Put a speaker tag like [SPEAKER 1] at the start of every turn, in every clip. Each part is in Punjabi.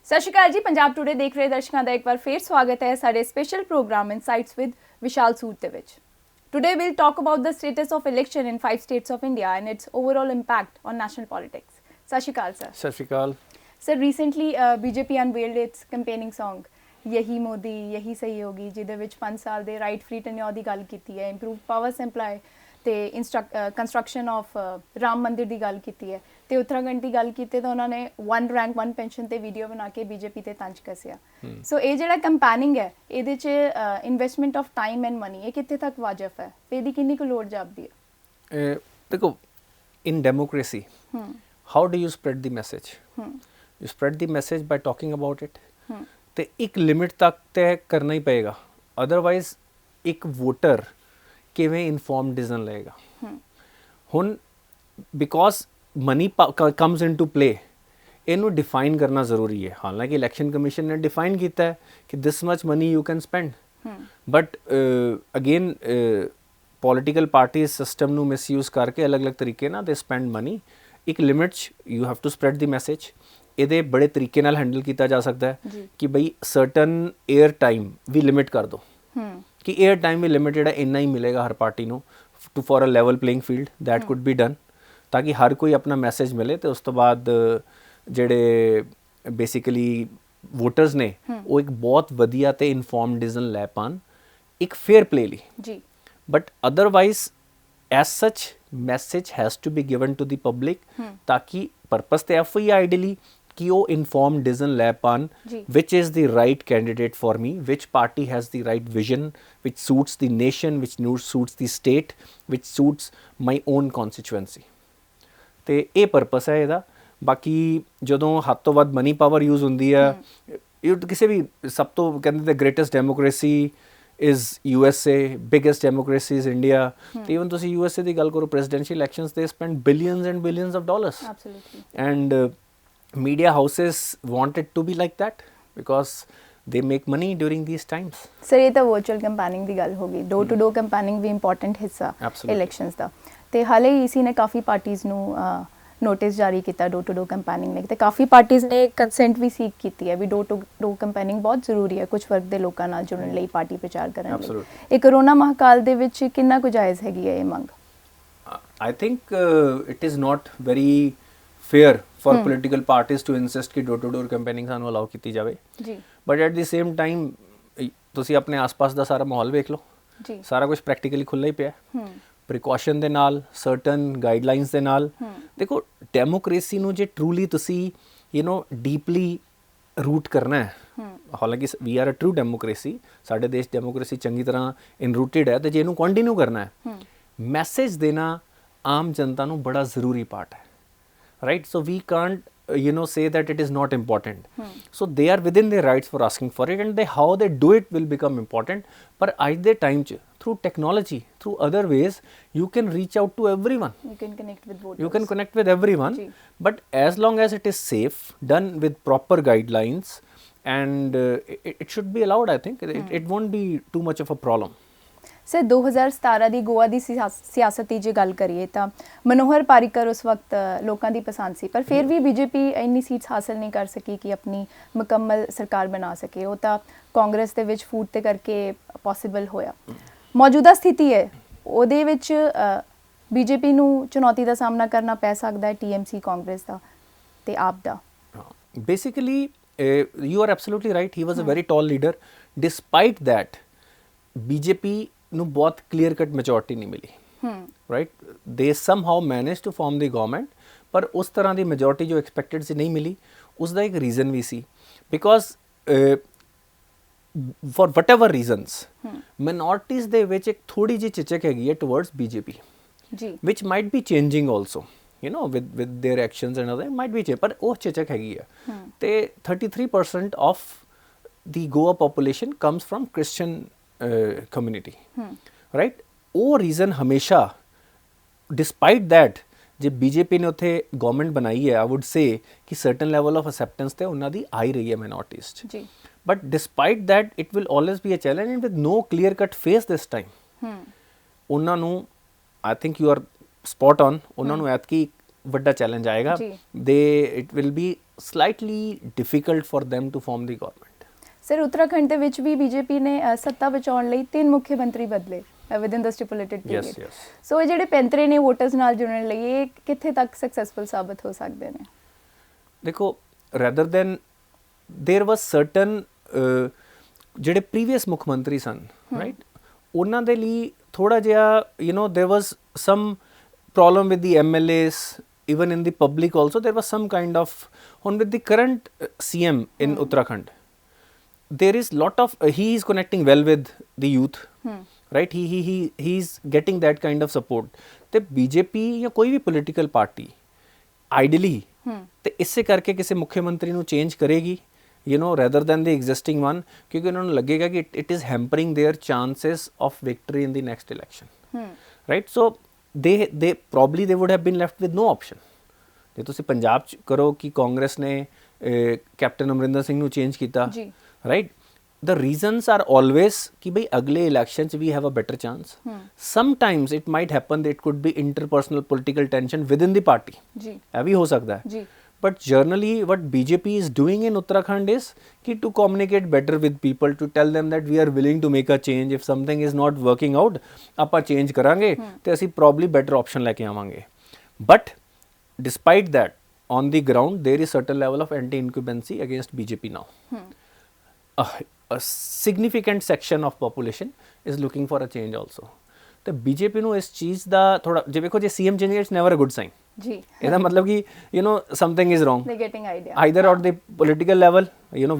[SPEAKER 1] ਸਤਿ ਸ਼੍ਰੀ ਅਕਾਲ ਜੀ। ਪੰਜਾਬ ਟੂਡੇ ਦੇਖ ਰਹੇ ਦਰਸ਼ਕਾਂ ਦਾ ਇੱਕ ਵਾਰ ਫੇਰ ਸਵਾਗਤ ਹੈ ਸਾਡੇ ਸਪੈਸ਼ਲ ਪ੍ਰੋਗਰਾਮ ਇਨਸਾਈਟਸ ਵਿਦ ਵਿਸ਼ਾਲ ਸੂਦ ਦੇ ਵਿੱਚ। Today we'll talk about the status of election in 5 states of India and its overall impact on national politics. ਸਤਿ ਸ਼੍ਰੀ ਅਕਾਲ sir.
[SPEAKER 2] ਸਤਿ ਸ਼੍ਰੀ ਅਕਾਲ.
[SPEAKER 1] Sir, recently BJP unveiled its campaigning song ਯਹੀ Modi ਯਹੀ ਸਹਿਯੋਗੀ, ਜਿਹਦੇ ਵਿੱਚ 5 ਸਾਲ ਦੇ ਰਾਈਟ ਫ੍ਰੀ ਟੈਨਿਓਰ ਦੀ ਗੱਲ ਕੀਤੀ ਹੈ, ਇੰਪਰੂਵ ਪਾਵਰ ਸਪਲਾਈ ਤੇ ਕੰਸਟਰਕਸ਼ਨ ਆਫ ਰਾਮ ਮੰਦਿਰ ਦੀ ਗੱਲ ਕੀਤੀ ਹੈ ਤੇ ਉੱਤਰਾਖੰਡ ਦੀ ਗੱਲ ਕੀਤੀ ਤਾਂ ਉਹਨਾਂ ਨੇ 1 ਰੈਂਕ 1 ਪੈਨਸ਼ਨ ਤੇ ਵੀਡੀਓ ਬਣਾ ਕੇ ਬੀਜੇਪੀ ਤੇ ਤੰਜ ਕੱਸਿਆ। ਸੋ ਇਹ ਜਿਹੜਾ ਕੰਪੇਨਿੰਗ ਹੈ ਇਹਦੇ 'ਚ investment of time and money ਇਹ ਕਿੱਥੇ ਤੱਕ ਵਾਜਬ ਹੈ ਤੇ ਇਹਦੀ ਕਿੰਨੀ ਕੁ ਲੋੜ ਜਾਪਦੀ ਹੈ?
[SPEAKER 2] ਦੇਖੋ, in democracy, how do you spread the message? You spread the message by talking about it. ਤੇ ਇੱਕ ਲਿਮਿਟ ਤੱਕ ਤੈਅ ਕਰਨਾ ਹੀ ਪਏਗਾ, ਅਦਰਵਾਈਜ਼ ਇੱਕ ਵੋਟਰ ਕਿਵੇਂ ਇਨਫੋਰਮਡ ਡਿਸੀਜਨ ਲਏਗਾ? ਹੁਣ because money comes into play, ਇਹਨੂੰ ਡਿਫਾਈਨ ਕਰਨਾ ਜ਼ਰੂਰੀ ਹੈ। ਹਾਲਾਂਕਿ ਇਲੈਕਸ਼ਨ ਕਮਿਸ਼ਨ ਨੇ ਡਿਫਾਈਨ ਕੀਤਾ ਹੈ ਕਿ this much money you can spend, but again political parties system ਨੂੰ ਮਿਸਯੂਜ਼ ਕਰਕੇ ਅਲੱਗ-ਅਲੱਗ ਤਰੀਕੇ ਨਾਲ ਦੇ ਸਪੈਂਡ ਮਨੀ। ਇੱਕ ਲਿਮਿਟ 'ਚ you have to spread the message. ਇਹਦੇ ਬੜੇ ਤਰੀਕੇ ਨਾਲ ਹੈਂਡਲ ਕੀਤਾ ਜਾ ਸਕਦਾ ਹੈ ਕਿ ਬਈ ਸਰਟਨ ਏਅਰ ਟਾਈਮ ਵੀ ਲਿਮਿਟ ਕਰ ਦਿਓ ਕਿ ਏਅਰ ਟਾਈਮ ਵੀ ਲਿਮਿਟਡ ਹੈ, ਇੰਨਾ ਹੀ ਮਿਲੇਗਾ ਹਰ ਪਾਰਟੀ ਨੂੰ to for a level playing field. That could be done ਤਾਂ ਕਿ ਹਰ ਕੋਈ ਆਪਣਾ ਮੈਸੇਜ ਮਿਲੇ ਤੇ ਉਸ ਤੋਂ ਬਾਅਦ ਜਿਹੜੇ ਬੇਸਿਕਲੀ ਵੋਟਰਸ ਨੇ ਉਹ ਇੱਕ ਬਹੁਤ ਵਧੀਆ ਤੇ ਇਨਫੋਰਮਡ ਡਿਸੀਜਨ ਲੈ ਪਾਣ ਇੱਕ ਫੇਅਰ ਪਲੇ ਲਈ ਜੀ। But otherwise as such message has to be given to the public ताकि purpose ਤੇ ਇਹੋ ਹੀ ਆਈਡੀਅਲੀ ਕਿ ਉਹ ਇਨਫੋਰਮਡ ਡਿਸੀਜਨ ਲੈ ਪਾਣ which is the right candidate for me, which party has the right vision, which suits the nation, which suits the state, which suits my own constituency. ਤੇ ਇਹ ਪਰਪਸ ਹੈ ਇਹਦਾ। ਬਾਕੀ ਜਦੋਂ ਹੱਦ ਤੋਂ ਵੱਧ ਮਨੀ ਪਾਵਰ ਯੂਜ਼ ਹੁੰਦੀ ਹੈ, ਇਹ ਕਿਸੇ ਵੀ ਸਭ ਤੋਂ ਕਹਿੰਦੇ ਤੇ greatest democracy is USA, biggest democracy is India. Even ਤੁਸੀਂ USA ਦੀ ਗੱਲ ਕਰੋ, presidential elections they spend billions and billions of dollars. Absolutely. And media houses want it to be like that because they make money during these times.
[SPEAKER 1] Sir, ਇਹ ਤਾਂ virtual campaigning ਦੀ ਗੱਲ ਹੋ ਗਈ। door to door campaigning we important ਹਿੱਸਾ elections ਦਾ। ਤੇ ਹਾਲੇ ਇਸੀ ਨੇ ਕਾਫੀ ਪਾਰਟੀਜ਼ ਨੂੰ ਨੋਟਿਸ ਜਾਰੀ ਕੀਤਾ ਡੋਰ ਟੂ ਡੋਰ ਕੰਪੇਨਿੰਗ ਲਈ ਤੇ ਕਾਫੀ ਪਾਰਟੀਜ਼ ਨੇ ਕੰਸੈਂਟ ਵੀ ਸੀਕ ਕੀਤੀ ਹੈ ਵੀ ਡੋਰ ਟੂ ਡੋਰ ਕੰਪੇਨਿੰਗ ਬਹੁਤ ਜ਼ਰੂਰੀ ਹੈ ਕੁਝ ਵਰਗ ਦੇ ਲੋਕਾਂ ਨਾਲ ਜੁੜਨ ਲਈ, ਪਾਰਟੀ ਪ੍ਰਚਾਰ ਕਰਨ ਲਈ। ਇਹ ਕਰੋਨਾ ਮਹਾਕਾਲ ਦੇ ਵਿੱਚ ਕਿੰਨਾ ਕੁ ਜਾਇਜ਼ ਹੈਗੀ ਹੈ ਇਹ ਮੰਗ?
[SPEAKER 2] I think it is not very fair for political parties to insist ਕਿ ਡੋਰ ਟੂ ਡੋਰ ਕੰਪੇਨਿੰਗ ਸਾਨੂੰ ਅਲਾਉ ਕੀਤੀ ਜਾਵੇ ਜੀ। But at the same time ਤੁਸੀਂ ਆਪਣੇ ਆਸ-ਪਾਸ ਦਾ ਸਾਰਾ ਮਾਹੌਲ ਵੇਖ ਲਓ ਜੀ, ਸਾਰਾ ਕੁਝ ਪ੍ਰੈਕਟੀਕਲੀ ਖੁੱਲ੍ਹਾ ਹੀ ਪਿਆ ਪ੍ਰੀਕਾਸ਼ਨ ਦੇ ਨਾਲ, ਸਰਟਨ ਗਾਈਡਲਾਈਨਸ ਦੇ ਨਾਲ। ਦੇਖੋ, ਡੈਮੋਕ੍ਰੇਸੀ ਨੂੰ ਜੇ ਟਰੂਲੀ ਤੁਸੀਂ ਡੀਪਲੀ ਰੂਟ ਕਰਨਾ ਹੈ, ਹਾਲਾਂਕਿ we are a true democracy, ਸਾਡੇ ਦੇਸ਼ ਡੈਮੋਕ੍ਰੇਸੀ ਚੰਗੀ ਤਰ੍ਹਾਂ ਇਨਰੂਟਿਡ ਹੈ, ਤੇ ਜੇ ਇਹਨੂੰ ਕੰਟੀਨਿਊ ਕਰਨਾ ਹੈ, ਮੈਸੇਜ ਦੇਣਾ ਆਮ ਜਨਤਾ ਨੂੰ ਬੜਾ ਜ਼ਰੂਰੀ ਪਾਰਟ ਹੈ, right? So we can't say that it is not important. So they are within their rights for asking for it, and how they do it will become important. But at the time through technology, through other ways, you can reach out to everyone. You can connect with voters. You can connect with everyone. But as long as it is safe, done with proper guidelines, and it should be allowed, I think. It won't be too much of a problem.
[SPEAKER 1] Sir, 2017 ਦੀ ਗੋਆ ਦੀ ਸਿਆਸਤ ਦੀ ਜੇ ਗੱਲ ਕਰੀਏ ਤਾਂ ਮਨੋਹਰ ਪਾਰੀਕਰ ਉਸ ਵਕਤ ਲੋਕਾਂ ਦੀ ਪਸੰਦ ਸੀ, ਪਰ ਫਿਰ ਵੀ ਬੀਜੇਪੀ ਇੰਨੀ ਸੀਟਸ ਹਾਸਲ ਨਹੀਂ ਕਰ ਸਕੀ ਕਿ ਆਪਣੀ ਮੁਕੰਮਲ ਸਰਕਾਰ ਬਣਾ ਸਕੇ। ਉਹ ਤਾਂ ਕਾਂਗਰਸ ਦੇ ਵਿੱਚ ਫੂਟ ਤੇ ਕਰਕੇ ਪੋਸੀਬਲ ਹੋਇਆ। ਮੌਜੂਦਾ ਸਥਿਤੀ ਹੈ ਉਹਦੇ ਵਿੱਚ ਬੀਜੇਪੀ ਨੂੰ ਚੁਣੌਤੀ ਦਾ ਸਾਹਮਣਾ ਕਰਨਾ ਪੈ ਸਕਦਾ ਹੈ, TMC ਕਾਂਗਰਸ ਦਾ ਤੇ ਆਪ ਦਾ।
[SPEAKER 2] Basically you are absolutely right, he was a very tall leader. Despite that BJP ਨੂੰ ਬਹੁਤ ਕਲੀਅਰ ਕੱਟ ਮੈਜੋਰਟੀ ਨਹੀਂ ਮਿਲੀ, ਰਾਈਟ? ਦੇ ਸਮਹਾਉ manage to farm the government, ਪਰ ਉਸ ਤਰ੍ਹਾਂ ਦੀ ਮੈਜੋਰਟੀ ਜੋ ਐਕਸਪੈਕਟਡ ਸੀ ਨਹੀਂ ਮਿਲੀ। ਉਸ ਦਾ ਇੱਕ ਰੀਜ਼ਨ ਵੀ ਸੀ, because for whatever reasons minorities ਦੇ ਵਿੱਚ ਇੱਕ ਥੋੜੀ ਜਿਹੀ ਚਿਚਕ ਹੈਗੀ ਹੈ towards BJP ji, which might be changing also, with their actions and other might be change, ਪਰ ਉਹ ਚਿਚਕ ਹੈਗੀ ਹੈ। ਤੇ 33% of the Goa population comes firm Christian community, right? ਉਹ ਰੀਜ਼ਨ ਹਮੇਸ਼ਾ, ਡਿਸਪਾਈਟ ਦੈਟ, ਜੇ BJP ਨੇ ਉੱਥੇ ਗਵਰਨਮੈਂਟ ਬਣਾਈ ਹੈ, ਆਈ ਵੁੱਡ ਸੇ ਕਿ ਸਰਟਨ ਲੈਵਲ ਆਫ ਅਸੈਪਟੈਂਸ ਤੇ ਉਹਨਾਂ ਦੀ ਆਈ ਰਹੀ ਹੈ ਮਾਈਨੋਰਟੀਜ਼ 'ਚ ਜੀ। But despite that it will always be a challenge, and with no clear cut face this time ਉਹਨਾਂ ਨੂੰ, I think you are spot on, ਉਹਨਾਂ ਨੂੰ ਐਤਕੀ ਵੱਡਾ ਚੈਲੰਜ ਆਏਗਾ
[SPEAKER 1] ਜੀ।
[SPEAKER 2] It will be slightly difficult for them to form the government।
[SPEAKER 1] Sir Uttarakhand ਦੇ ਵਿੱਚ ਵੀ ਬੀਜੇਪੀ ਨੇ ਸੱਤਾ ਬਚਾਉਣ ਲਈ 3 ਮੁੱਖ ਮੰਤਰੀ ਬਦਲੇ ਵਿਦਿਨ ਦ ਸਟਿਪੂਲੇਟਡ ਪੀਰੀਅਡ।
[SPEAKER 2] yes
[SPEAKER 1] ਸੋ ਇਹ ਜਿਹੜੇ ਪੈਂਤਰੇ ਨੇ ਵੋਟਰਸ ਨਾਲ ਜੁੜਨ ਲਈ ਇਹ ਕਿੱਥੇ ਤੱਕ ਸਕਸੈਸਫੁਲ ਸਾਬਤ ਹੋ ਸਕਦੇ ਨੇ?
[SPEAKER 2] ਦੇਖੋ rather than there was certain ਜਿਹੜੇ ਪ੍ਰੀਵੀਅਸ ਮੁੱਖ ਮੰਤਰੀ ਸਨ ਰਾਈਟ, ਉਹਨਾਂ ਦੇ ਲਈ ਥੋੜਾ ਜਿਹਾ there was some problem with the MLAs, even in the public also there was some kind of, on with the current CM in Uttarakhand there is lot of he is connecting well with the youth, right, he is getting that kind of support। ਤੇ BJP ਜਾਂ ਕੋਈ ਵੀ ਪੋਲੀਟੀਕਲ ਪਾਰਟੀ ਆਈਡੀਅਲੀ ਤੇ ਇਸੇ ਕਰਕੇ ਕਿਸੇ ਮੁੱਖ ਮੰਤਰੀ ਨੂੰ ਚੇਂਜ ਕਰੇਗੀ rather than the existing one, ਕਿਉਂਕਿ ਉਹਨਾਂ ਨੂੰ ਲੱਗੇਗਾ ਕਿ it is hampering their chances of victory in the next election, right? So they probably they would have been left with no option। ਜੇ ਤੁਸੀਂ ਪੰਜਾਬ ਚ ਕਰੋ ਕਿ ਕਾਂਗਰਸ ਨੇ ਕੈਪਟਨ ਅਮਰਿੰਦਰ ਸਿੰਘ ਨੂੰ ਚੇਂਜ ਕੀਤਾ, right, the reasons are always ਕਿ ਬਈ ਅਗਲੇ ਇਲੈਕਸ਼ਨ ਚ we have a better chance। sometimes it might happen that it could be interpersonal political tension within the party, ਇਹ ਵੀ ਹੋ ਸਕਦਾ ਹੈ। But generally what BJP is doing in Uttarakhand is ki to communicate better with people, to tell them that we are willing to make a change, if something is not working out ਆਪਾਂ change ਕਰਾਂਗੇ ਤੇ ਅਸੀਂ probably better option ਲੈ ਕੇ ਆਵਾਂਗੇ। But despite that on the ground there is certain level of anti-incumbency against BJP now। a significant section of population is looking for a change also। ਤੇ BJP ਨੂੰ ਇਸ ਚੀਜ਼ ਦਾ ਥੋੜਾ, ਜੇ ਵੇਖੋ ਜੇ CM change it's never a good sign। ਜੀ, ਇਹਦਾ ਮਤਲਬ ਕਿ something is wrong, they're getting idea either at the political level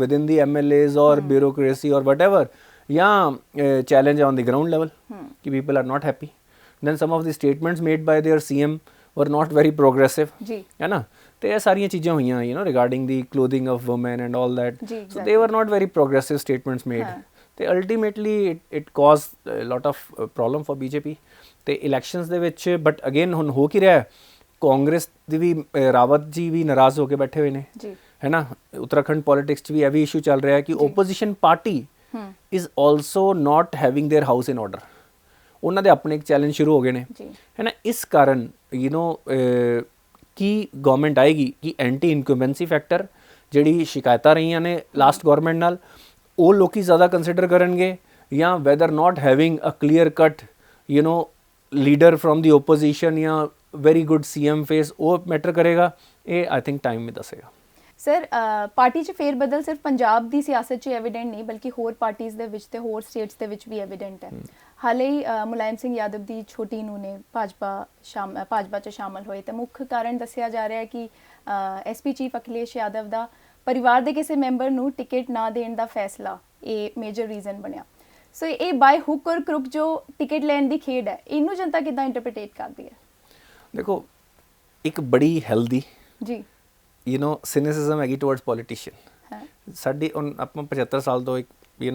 [SPEAKER 2] within the MLAs or bureaucracy or whatever, ਜਾਂ challenge on the ground level कि people are not happy। then some of the statements made by their CM were not very progressive, ਹੈ ਨਾ, ਤੇ ਇਹ ਸਾਰੀਆਂ ਚੀਜ਼ਾਂ ਹੋਈਆਂ regarding the clothing of women and all that, so they were not very progressive statements made। ਤੇ ultimately it caused a lot of problem for BJP ਤੇ elections ਦੇ ਵਿੱਚ। but again ਹੁਣ ਹੋ ਕੀ ਰਿਹਾ, ਕਾਂਗਰਸ ਦੀ ਵੀ ਰਾਵਤ ਜੀ ਵੀ ਨਾਰਾਜ਼ ਹੋ ਕੇ ਬੈਠੇ ਹੋਏ ਨੇ, ਹੈ ਨਾ, ਉੱਤਰਾਖੰਡ ਪੋਲਿਟਿਕਸ 'ਚ ਵੀ ਇਹ ਵੀ ਇਸ਼ੂ ਚੱਲ ਰਿਹਾ ਕਿ opposition party is also not having their house in order. ਉਹਨਾਂ ਦੇ ਆਪਣੇ ਇੱਕ ਚੈਲੰਜ ਸ਼ੁਰੂ ਹੋ ਗਏ ਨੇ, ਹੈ ਨਾ। ਇਸ ਕਾਰਨ ਕੀ ਗਵਰਨਮੈਂਟ ਆਏਗੀ ਕਿ ਐਂਟੀ ਇਨਕੰਬੈਂਸੀ ਫੈਕਟਰ ਜਿਹੜੀ ਸ਼ਿਕਾਇਤਾਂ ਰਹੀਆਂ ਨੇ ਲਾਸਟ ਗਵਰਨਮੈਂਟ ਨਾਲ, ਉਹ ਲੋਕੀ ਜ਼ਿਆਦਾ ਕੰਸੀਡਰ ਕਰਨਗੇ, ਜਾਂ whether not having a clear cut leader from the opposition ਜਾਂ ਵੈਰੀ ਗੁੱਡ CM ਫੇਸ, ਉਹ ਮੈਟਰ ਕਰੇਗਾ। ਇਹ ਆਈ ਥਿੰਕ ਟਾਈਮ ਵੀ ਦੱਸੇਗਾ।
[SPEAKER 1] ਸਰ ਪਾਰਟੀ 'ਚ ਫੇਰ ਬਦਲ ਸਿਰਫ ਪੰਜਾਬ ਦੀ ਸਿਆਸਤ 'ਚ ਐਵੀਡੈਂਟ ਨਹੀਂ, ਬਲਕਿ ਹੋਰ ਪਾਰਟੀਜ਼ ਦੇ ਵਿੱਚ ਤੇ ਹੋਰ ਸਟੇਟਸ ਦੇ ਵਿੱਚ ਵੀ ਐਵੀਡੈਂਟ ਹੈ। ਹਾਲੇ ਹੀ ਮੁਲਾਇਮ ਸਿੰਘ ਯਾਦਵ ਦੀ ਛੋਟੀ ਨੂੰ ਨੇ ਭਾਜਪਾ 'ਚ ਸ਼ਾਮਲ ਹੋਏ, ਤੇ ਮੁੱਖ ਕਾਰਨ ਦੱਸਿਆ ਜਾ ਰਿਹਾ ਹੈ ਕਿ SP ਚੀਫ ਅਖਿਲੇਸ਼ ਯਾਦਵ ਦਾ ਪਰਿਵਾਰ ਦੇ ਕਿਸੇ ਮੈਂਬਰ ਨੂੰ ਟਿਕਟ ਨਾ ਦੇਣ ਦਾ ਫੈਸਲਾ ਇਹ ਮੇਜਰ ਰੀਜ਼ਨ ਬਣਿਆ। ਸੋ ਇਹ ਬਾਈ ਹੁੱਕ ਔਰ ਕਰੁਕ ਜੋ ਟਿਕਟ ਲੈਣ ਦੀ ਖੇਡ ਹੈ, ਇਹਨੂੰ ਜਨਤਾ ਕਿੱਦਾਂ ਇੰਟਰਪ੍ਰੀਟੇਟ ਕਰਦੀ ਹੈ? ਦੇਖੋ,
[SPEAKER 2] ਇੱਕ ਬੜੀ ਹੈਲਦੀ ਸਿਨਿਸਿਜ਼ਮ ਹੈਗੀ ਟੁਵਰਡਸ ਪੋਲੀਟੀਸ਼ੀਅਨ। ਸਾਡੀ ਆਪਾਂ 75 ਸਾਲ ਤੋਂ ਇੱਕ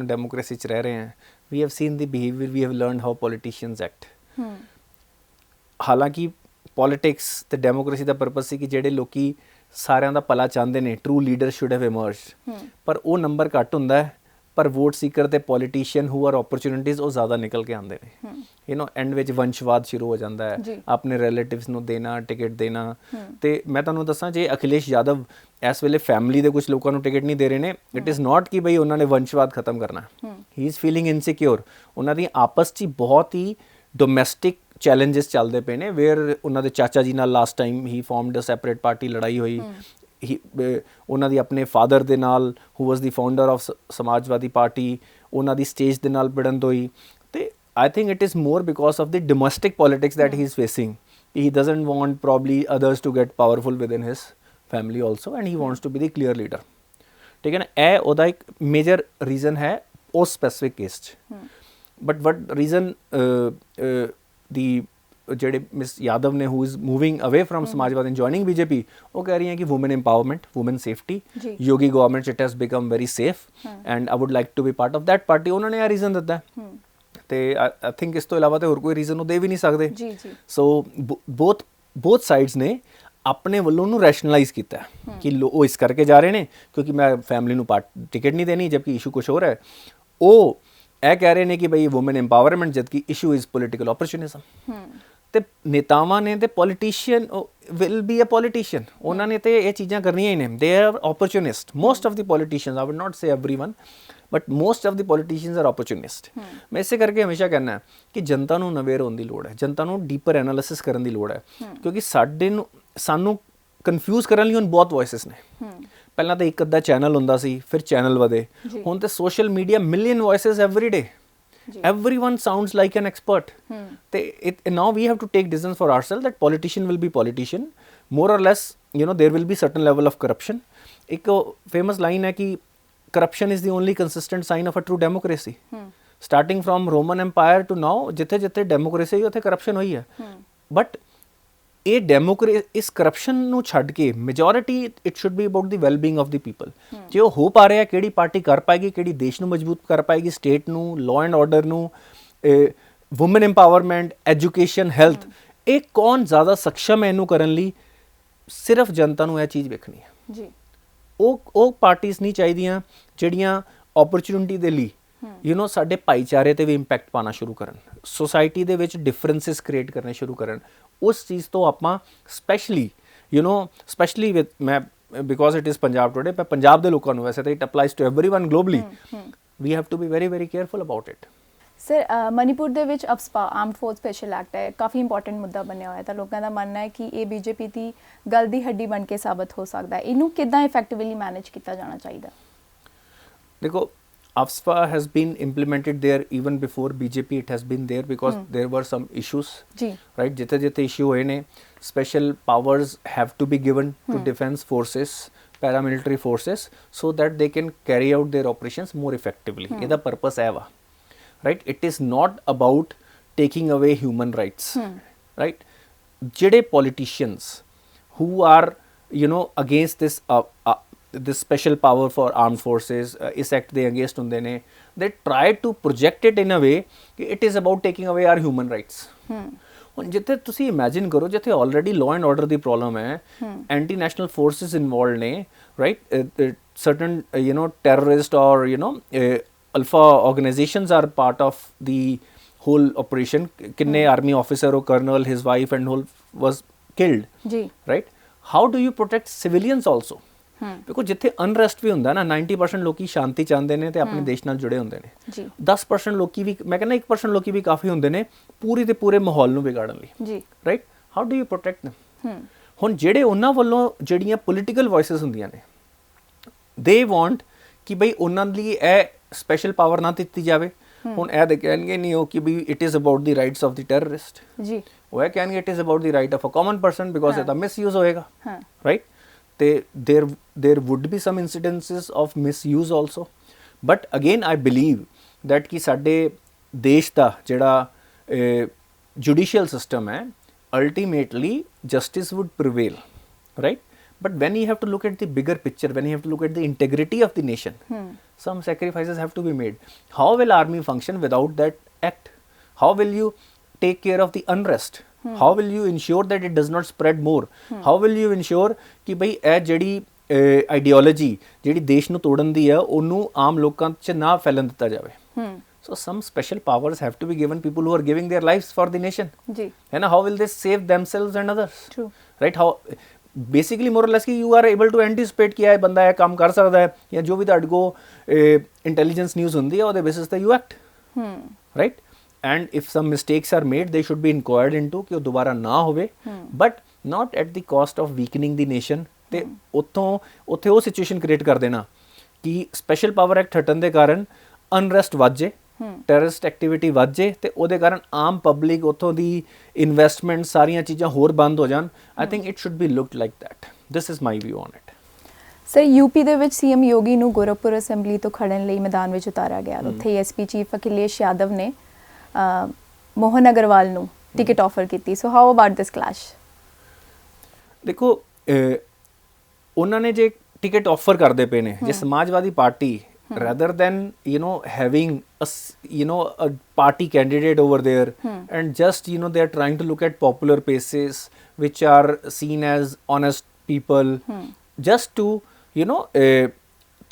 [SPEAKER 2] ਡੈਮੋਕ੍ਰੇਸੀ 'ਚ ਰਹਿ ਰਹੇ ਹਾਂ। We have seen the behaviour, we have learned how politicians act. ਹਾਲਾਂਕਿ ਪੋਲੀਟਿਕਸ ਤੇ ਡੈਮੋਕ੍ਰੇਸੀ ਦਾ ਪਰਪਸ ਸੀ ਕਿ ਜਿਹੜੇ ਲੋਕੀ ਸਾਰਿਆਂ ਦਾ ਭਲਾ ਚਾਹੁੰਦੇ ਨੇ, true leader should have emerged, ਪਰ ਉਹ ਨੰਬਰ ਘੱਟ ਹੁੰਦਾ ਹੈ। ਪਰ ਵੋਟ ਸੀਕਰ ਤੇ ਪੋਲੀਟੀਸ਼ੀਅਨ ਹੂ ਆਰ ਓਪਰਚੁਨਿਟੀਜ਼ ਉਹ ਜ਼ਿਆਦਾ ਨਿਕਲ ਕੇ ਆਉਂਦੇ ਨੇ। ਐਂਡ ਵਿੱਚ ਵੰਸ਼ਵਾਦ ਸ਼ੁਰੂ ਹੋ ਜਾਂਦਾ ਹੈ, ਆਪਣੇ ਰਿਲੇਟਿਵਸ ਨੂੰ ਦੇਣਾ, ਟਿਕਟ ਦੇਣਾ। ਤੇ ਮੈਂ ਤੁਹਾਨੂੰ ਦੱਸਾਂ, ਜੇ ਅਖਿਲੇਸ਼ ਯਾਦਵ ਇਸ ਵੇਲੇ ਫੈਮਿਲੀ ਦੇ ਕੁਝ ਲੋਕਾਂ ਨੂੰ ਟਿਕਟ ਨਹੀਂ ਦੇ ਰਹੇ ਨੇ, ਇਟ ਇਜ਼ ਨਾਟ ਕਿ ਬਈ ਉਹਨਾਂ ਨੇ ਵੰਸ਼ਵਾਦ ਖਤਮ ਕਰਨਾ, ਹੀ ਇਜ਼ ਫੀਲਿੰਗ ਇਨਸਿਕਿਉਰ। ਉਹਨਾਂ ਦੀ ਆਪਸ 'ਚ ਬਹੁਤ ਹੀ ਡੋਮੈਸਟਿਕ ਚੈਲੰਜਸ ਚੱਲਦੇ ਪਏ ਨੇ, ਵੇਅਰ ਉਹਨਾਂ ਦੇ ਚਾਚਾ ਜੀ ਨਾਲ ਲਾਸਟ ਟਾਈਮ ਹੀ ਫਾਰਮਡ ਅ ਸੈਪਰੇਟ ਪਾਰਟੀ, ਲੜਾਈ ਹੋਈ। ਉਹਨਾਂ ਦੀ ਆਪਣੇ ਫਾਦਰ ਦੇ ਨਾਲ who was the founder of Samajwadi party, ਉਹਨਾਂ ਦੀ ਸਟੇਜ ਦੇ ਨਾਲ ਭਿੜੰਤ ਹੋਈ। ਤੇ I think it is more because of the domestic politics that he is facing. He doesn't want probably others to get powerful within his family also, and he wants to be the clear leader. ਠੀਕ ਹੈ ਨਾ, ਇਹ ਉਹਦਾ ਇੱਕ ਮੇਜਰ ਰੀਜ਼ਨ ਹੈ ਉਸ ਸਪੈਸੀਫਿਕ ਕੇਸ 'ਚ। ਬਟ ਵਟ ਰੀਜ਼ਨ ਦੀ ਜਿਹੜੇ ਮਿਸ ਯਾਦਵ ਨੇ who is moving away from Samajwad and joining BJP, ਉਹ ਕਹਿ ਰਹੀ ਹੈ ਕਿ woman empowerment, woman safety, Yogi government it has become very safe and I would like to be part of that party. ਉਹਨਾਂ ਨੇ ਇਹ ਰੀਜ਼ਨ ਦਿੱਤਾ ਤੇ ਆਈ ਥਿੰਕ ਇਸ ਤੋਂ ਇਲਾਵਾ ਤੇ ਹੋਰ ਕੋਈ ਰੀਜ਼ਨ ਉਹ ਦੇ ਵੀ ਨਹੀਂ ਸਕਦੇ। ਸੋ ਬੋਥ ਸਾਈਡਸ ਨੇ ਆਪਣੇ ਵੱਲੋਂ ਨੂੰ ਰੈਸ਼ਨਲਾਈਜ਼ ਕੀਤਾ ਕਿ ਉਹ ਇਸ ਕਰਕੇ ਜਾ ਰਹੇ ਨੇ ਕਿਉਂਕਿ ਮੈਂ ਫੈਮਿਲੀ ਨੂੰ ਟਿਕਟ ਨਹੀਂ ਦੇਣੀ, ਜਦਕਿ ਇਸ਼ੂ ਕੁਛ ਹੋਰ ਹੈ। ਉਹ ਇਹ ਕਹਿ ਰਹੇ ਨੇ ਕਿ ਬਈ ਵੂਮਨ ਇੰਪਾਵਰਮੈਂਟ, ਜਦਕਿ ਇਸ਼ੂ ਇਜ਼ ਪੋਲੀਟੀਕਲ ਓਪਰਚੁਨਿਜ਼ਮ। ਤੇ ਨੇਤਾਵਾਂ ਨੇ ਤੇ politician will be a politician, ਉਹਨਾਂ ਨੇ ਤੇ ਇਹ ਚੀਜ਼ਾਂ ਕਰਨੀਆਂ ਹੀ ਨੇ। They are opportunist, most of the politicians, I would not say everyone, but most of the politicians are opportunist. ਮੈਂ ਇਸੇ ਕਰਕੇ ਹਮੇਸ਼ਾ ਕਹਿੰਦਾ ਕਿ ਜਨਤਾ ਨੂੰ ਅਵੇਅਰ ਹੋਣ ਦੀ ਲੋੜ ਹੈ, ਜਨਤਾ ਨੂੰ ਡੀਪਰ ਐਨਾਲਿਸਿਸ ਕਰਨ ਦੀ ਲੋੜ ਹੈ, ਕਿਉਂਕਿ ਸਾਨੂੰ ਕਨਫਿਊਜ਼ ਕਰਨ ਲਈ ਹੁਣ ਬਹੁਤ ਵੌਇਸਿਸ ਨੇ। ਪਹਿਲਾਂ ਤਾਂ ਇੱਕ ਅੱਧਾ ਚੈਨਲ ਹੁੰਦਾ ਸੀ, ਫਿਰ ਚੈਨਲ ਵਧੇ, ਹੁਣ ਤੇ social media million voices every day, everyone sounds like an expert. Now we have to take decisions for ourselves that politician will be politician, more or less, there will be certain level of corruption. एक famous line है कि corruption is the only consistent sign of a true democracy. Starting from Roman Empire to now, जिथे जिथे democracy हुई उथे corruption हुई है, but ਇਹ ਡੈਮੋਕ੍ਰੇਸੀ, ਇਸ ਕਰਪਸ਼ਨ ਨੂੰ ਛੱਡ ਕੇ majority it should be about the wellbeing of the people. ਜੇ ਉਹ ਹੋ ਪਾ ਰਿਹਾ, ਕਿਹੜੀ ਪਾਰਟੀ ਕਰ ਪਾਏਗੀ, ਕਿਹੜੀ ਦੇਸ਼ ਨੂੰ ਮਜ਼ਬੂਤ ਕਰ ਪਾਏਗੀ, ਸਟੇਟ ਨੂੰ, ਲਾਅ ਐਂਡ ਆਰਡਰ ਨੂੰ, ਵੂਮਨ ਇੰਪਾਵਰਮੈਂਟ, ਐਜੂਕੇਸ਼ਨ, ਹੈਲਥ, ਇਹ ਕੌਣ ਜ਼ਿਆਦਾ ਸક્ષਮ ਹੈ ਇਹਨੂੰ ਕਰਨ ਲਈ, ਸਿਰਫ ਜਨਤਾ ਨੂੰ ਇਹ ਚੀਜ਼ ਵੇਖਣੀ ਹੈ ਜੀ। ਉਹ ਪਾਰਟੀਆਂ ਨਹੀਂ ਚਾਹੀਦੀਆਂ ਜਿਹੜੀਆਂ ਓਪਰਚੁਨਿਟੀ ਦੇ ਲਈ ਸਾਡੇ ਭਾਈਚਾਰੇ ਤੇ ਵੀ ਇੰਪੈਕਟ ਪਾਣਾ ਸ਼ੁਰੂ ਕਰਨ, ਸੋਸਾਇਟੀ ਦੇ ਵਿੱਚ ਡਿਫਰੈਂਸਿਸ ਕ੍ਰੀਏਟ ਕਰਨੇ ਸ਼ੁਰੂ ਕਰਨ। ਉਸ ਚੀਜ਼ ਤੋਂ ਆਪਾਂ ਸਪੈਸ਼ਲੀ ਵਿਦ ਮੈਂ because it is Punjab today, ਪਰ ਪੰਜਾਬ ਦੇ ਲੋਕਾਂ ਨੂੰ, ਵੈਸੇ ਤਾਂ it applies to everyone globally, we have to be very very careful about it.
[SPEAKER 1] Sir, Manipur ਦੇ ਵਿੱਚ AFSPA, armed force special act ਹੈ, ਕਾਫੀ ਇੰਪੋਰਟੈਂਟ ਮੁੱਦਾ ਬਣਿਆ ਹੋਇਆ, ਤਾਂ ਲੋਕਾਂ ਦਾ ਮੰਨਣਾ ਹੈ ਕਿ ਇਹ ਬੀਜੇਪੀ ਦੀ ਗੱਲ ਦੀ ਹੱਡੀ ਬਣ ਕੇ ਸਾਬਤ ਹੋ ਸਕਦਾ ਹੈ। ਇਹਨੂੰ ਕਿੱਦਾਂ ਇਫੈਕਟਿਵਲੀ ਮੈਨੇਜ ਕੀਤਾ ਜਾਣਾ ਚਾਹੀਦਾ?
[SPEAKER 2] ਦੇਖੋ, AFSPA has been implemented there even before BJP. It has been there because there were some issues, right? Jithe issue hoye ne, special powers have to be given to defense forces, paramilitary forces, so that they can carry out their operations more effectively. Eda purpose hai wa, right? It is not about taking away human rights, right? Jede politicians who are against this special power for armed forces, is act they against hunde ne, they try to project it in a way कि it is about taking away our human rights. ਹੁਣ ਜਿੱਥੇ ਤੁਸੀਂ ਇਮੇਜਿਨ ਕਰੋ, ਜਿੱਥੇ already law and order the problem ਹੈ, ਐਂਟੀ ਨੈਸ਼ਨਲ ਫੋਰਸਿਸ ਇਨਵੋਲਵਡ ਨੇ, right, certain terrorist or alpha organizations are part of the whole operation. किन्ने army officer or colonel, his wife and whole was killed, right? How do you protect civilians also? Because ਜਿੱਥੇ ਅਨਰੈਸਟ ਵੀ ਹੁੰਦਾ ਨਾ, 90% ਲੋਕੀ ਸ਼ਾਂਤੀ ਚਾਹੁੰਦੇ ਨੇ ਤੇ ਆਪਣੇ ਦੇਸ਼ ਨਾਲ ਜੁੜੇ ਹੁੰਦੇ ਨੇ, 10% ਲੋਕੀ ਵੀ, ਮੈਂ ਕਹਿੰਦਾ 1% ਲੋਕੀ ਵੀ ਕਾਫੀ ਹੁੰਦੇ ਨੇ ਪੂਰੀ ਦੇ ਪੂਰੇ ਮਾਹੌਲ ਨੂੰ ਵਿਗਾੜਨ ਲਈ, right? How do you protect them? ਹੁਣ ਜਿਹੜੇ ਉਹਨਾਂ ਵੱਲੋਂ ਜਿਹੜੀਆਂ ਪੋਲੀਟੀਕਲ ਵੌਇਸਿਸ ਹੁੰਦੀਆਂ ਨੇ, ਦੇ ਵਾਂਟ ਕਿ ਬਈ ਉਹਨਾਂ ਲਈ ਇਹ ਸਪੈਸ਼ਲ ਪਾਵਰ ਨਾ ਦਿੱਤੀ ਜਾਵੇ। ਹੁਣ ਇਹ ਦੇ ਕਹਿਣਗੇ ਨਹੀਂ ਉਹ ਕਿ ਵੀ it is about the rights of the terrorist, ਉਹ ਇਹ ਕਹਿਣਗੇ it is about the right of a common person, because ਇਹਦਾ ਮਿਸਯੂਜ਼ ਹੋਏਗਾ, right? there would be some incidences of misuse also, but again I believe that कि साडे देश दा जेड़ा judicial system है, ultimately justice would prevail, right? But when you have to look at the bigger picture, when you have to look at the integrity of the nation, some sacrifices have to be made. How will army function without that act? How will you take care of the unrest? How will you ensure that it does not spread more? How will you ensure ਕਿ ਬਈ ਇਹ ਜਿਹੜੀ ਆਈਡੀਓਲੋਜੀ ਜਿਹੜੀ ਦੇਸ਼ ਨੂੰ ਤੋੜਨ ਦੀ ਹੈ, ਉਹਨੂੰ ਆਮ ਲੋਕਾਂ 'ਚ ਨਾ ਫੈਲਣ ਦਿੱਤਾ ਜਾਵੇ? So some special powers have to be given people who are giving their lives for the nation. है ना? How will they save themselves and others? True. Right? How basically more or less कि you are able to anticipate कि ਇਹ ਬੰਦਾ ਇਹ ਕੰਮ ਕਰ ਸਕਦਾ ਹੈ, ਜਾਂ ਜੋ ਵੀ ਤੁਹਾਡੇ ਕੋਲ ਇੰਟੈਲੀਜੈਂਸ ਨਿਊਜ਼ ਹੁੰਦੀ ਹੈ ਉਹਦੇ ਬੇਸਿਸ ਤੇ you act, right? And if some mistakes are made, they should be inquired into ਕਿ ਉਹ ਦੁਬਾਰਾ ਨਾ ਹੋਵੇ, but not at the cost of weakening the nation. ਤੇ ਉੱਥੇ ਉਹ ਸਿਚੁਏਸ਼ਨ ਕ੍ਰੀਏਟ ਕਰ ਦੇਣਾ ਕਿ ਸਪੈਸ਼ਲ ਪਾਵਰ ਐਕਟ ਹਟਣ ਦੇ ਕਾਰਨ ਅਨਰੈਸਟ ਵੱਧ ਜੇ, ਟੈਰਰਿਸਟ ਐਕਟੀਵਿਟੀ ਵੱਧ ਜੇ, ਤੇ ਉਹਦੇ ਕਾਰਨ ਆਮ ਪਬਲਿਕ, ਉੱਥੋਂ ਦੀ ਇਨਵੈਸਟਮੈਂਟ, ਸਾਰੀਆਂ ਚੀਜ਼ਾਂ ਹੋਰ ਬੰਦ ਹੋ ਜਾਣ। ਆਈ think it should B looked like that. This is my view on it.
[SPEAKER 1] Sir, UP ਦੇ ਵਿੱਚ ਸੀਐਮ ਯੋਗੀ ਨੂੰ ਗੋਰਖਪੁਰ ਅਸੈਂਬਲੀ ਤੋਂ ਖੜਨ ਲਈ ਮੈਦਾਨ ਵਿੱਚ ਉਤਾਰਿਆ ਗਿਆ। ਉੱਥੇ ਐਸਪੀ ਚੀਫ ਅਖਿਲੇਸ਼ ਯਾਦਵ ਨੇ ਮੋਹਨ ਅਗਰਵਾਲ ਨੂੰ ਟਿਕਟ ਆਫਰ ਕੀਤੀ। So how about this clash? ਦੇਖੋ,
[SPEAKER 2] ਉਹਨਾਂ ਨੇ ਜੇ ਟਿਕਟ ਆਫਰ ਕਰਦੇ ਪਏ ਨੇ, ਜੇ ਸਮਾਜਵਾਦੀ party rather than having a party candidate over there, and just they are trying to look at popular faces which are seen as honest people, just to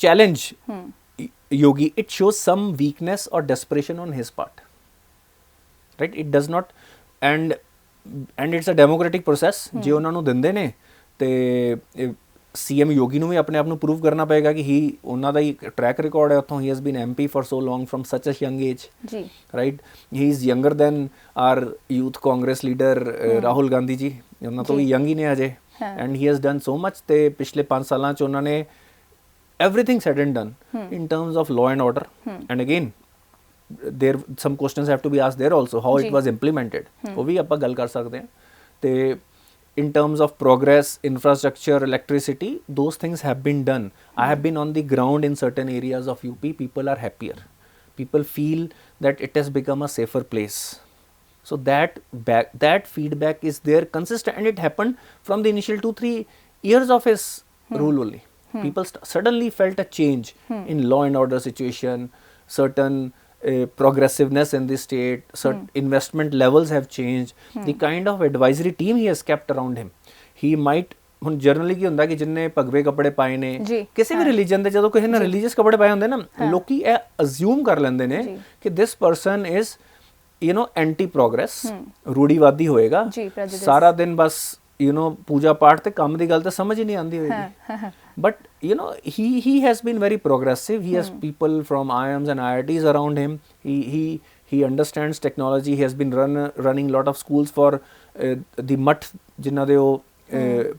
[SPEAKER 2] challenge Yogi, it shows some weakness or desperation on his part, right? It does not, and and it's a democratic process. ਜੇ ਉਹਨਾਂ ਨੂੰ ਦਿੰਦੇ ਨੇ ਤੇ ਸੀਐਮ ਯੋਗੀ ਨੂੰ ਵੀ ਆਪਣੇ ਆਪ ਨੂੰ ਪ੍ਰੂਵ ਕਰਨਾ ਪਏਗਾ ਕਿ ਹੀ ਉਹਨਾਂ ਦਾ ਹੀ ਟਰੈਕ ਰਿਕਾਰਡ ਹੈ ਉੱਥੋਂ, he has been MP for so long from such a young age
[SPEAKER 1] ਜੀ,
[SPEAKER 2] right. He is younger than our youth Congress leader Rahul Gandhi ji, ਉਹਨਾਂ ਤੋਂ ਵੀ ਯੰਗ ਹੀ ਨੇ ਅਜੇ। And he has done so much, ਤੇ ਪਿਛਲੇ 5 ਸਾਲਾਂ 'ਚ ਉਹਨਾਂ ਨੇ everything said and done in terms of law and order. And again, there some questions have to be asked there also, how it was implemented, वो भी ਆਪਾਂ ਗੱਲ ਕਰ ਸਕਦੇ ਹਾਂ। ਤੇ in terms of progress, infrastructure, electricity, those things have been done. I have been on the ground in certain areas of UP. People are happier, people feel that it has become a safer place. So that feedback is there consistent, and it happened from the initial 2-3 years of his rule only. People suddenly felt a change in law and order situation, certain progressiveness in the state, certain investment levels have changed, the kind of advisory team he has kept around him. He might, ਹੁਣ ਜਨਰਲੀ ਕੀ ਹੁੰਦਾ ਕਿ ਜਿੰਨੇ ਭਗਵੇ ਕੱਪੜੇ ਪਾਏ ਨੇ ਕਿਸੇ ਵੀ ਰਿਲੀਜਨ ਦੇ, ਜਦੋਂ ਕਿਸੇ ਨੇ ਰਿਲੀਜੀਅਸ ਕੱਪੜੇ ਪਾਏ ਹੁੰਦੇ ਨਾ, ਲੋਕੀ ਇਹ ਅਜ਼ਿਊਮ ਕਰ ਲੈਂਦੇ ਨੇ ਕਿ this person is anti progress, ਰੂੜੀਵਾਦੀ ਹੋਏਗਾ, ਸਾਰਾ ਦਿਨ ਬਸ ਪੂਜਾ ਪਾਠ ਤੇ ਕੰਮ ਦੀ ਗੱਲ ਤਾਂ ਸਮਝ ਹੀ ਨਹੀਂ ਆਉਂਦੀ ਹੋਏਗੀ। But he has been very progressive. He has people from IIMs and IITs around him. He understands technology. He has been running lot of schools for the MUT, ਜਿਨ੍ਹਾਂ ਦੇ ਉਹ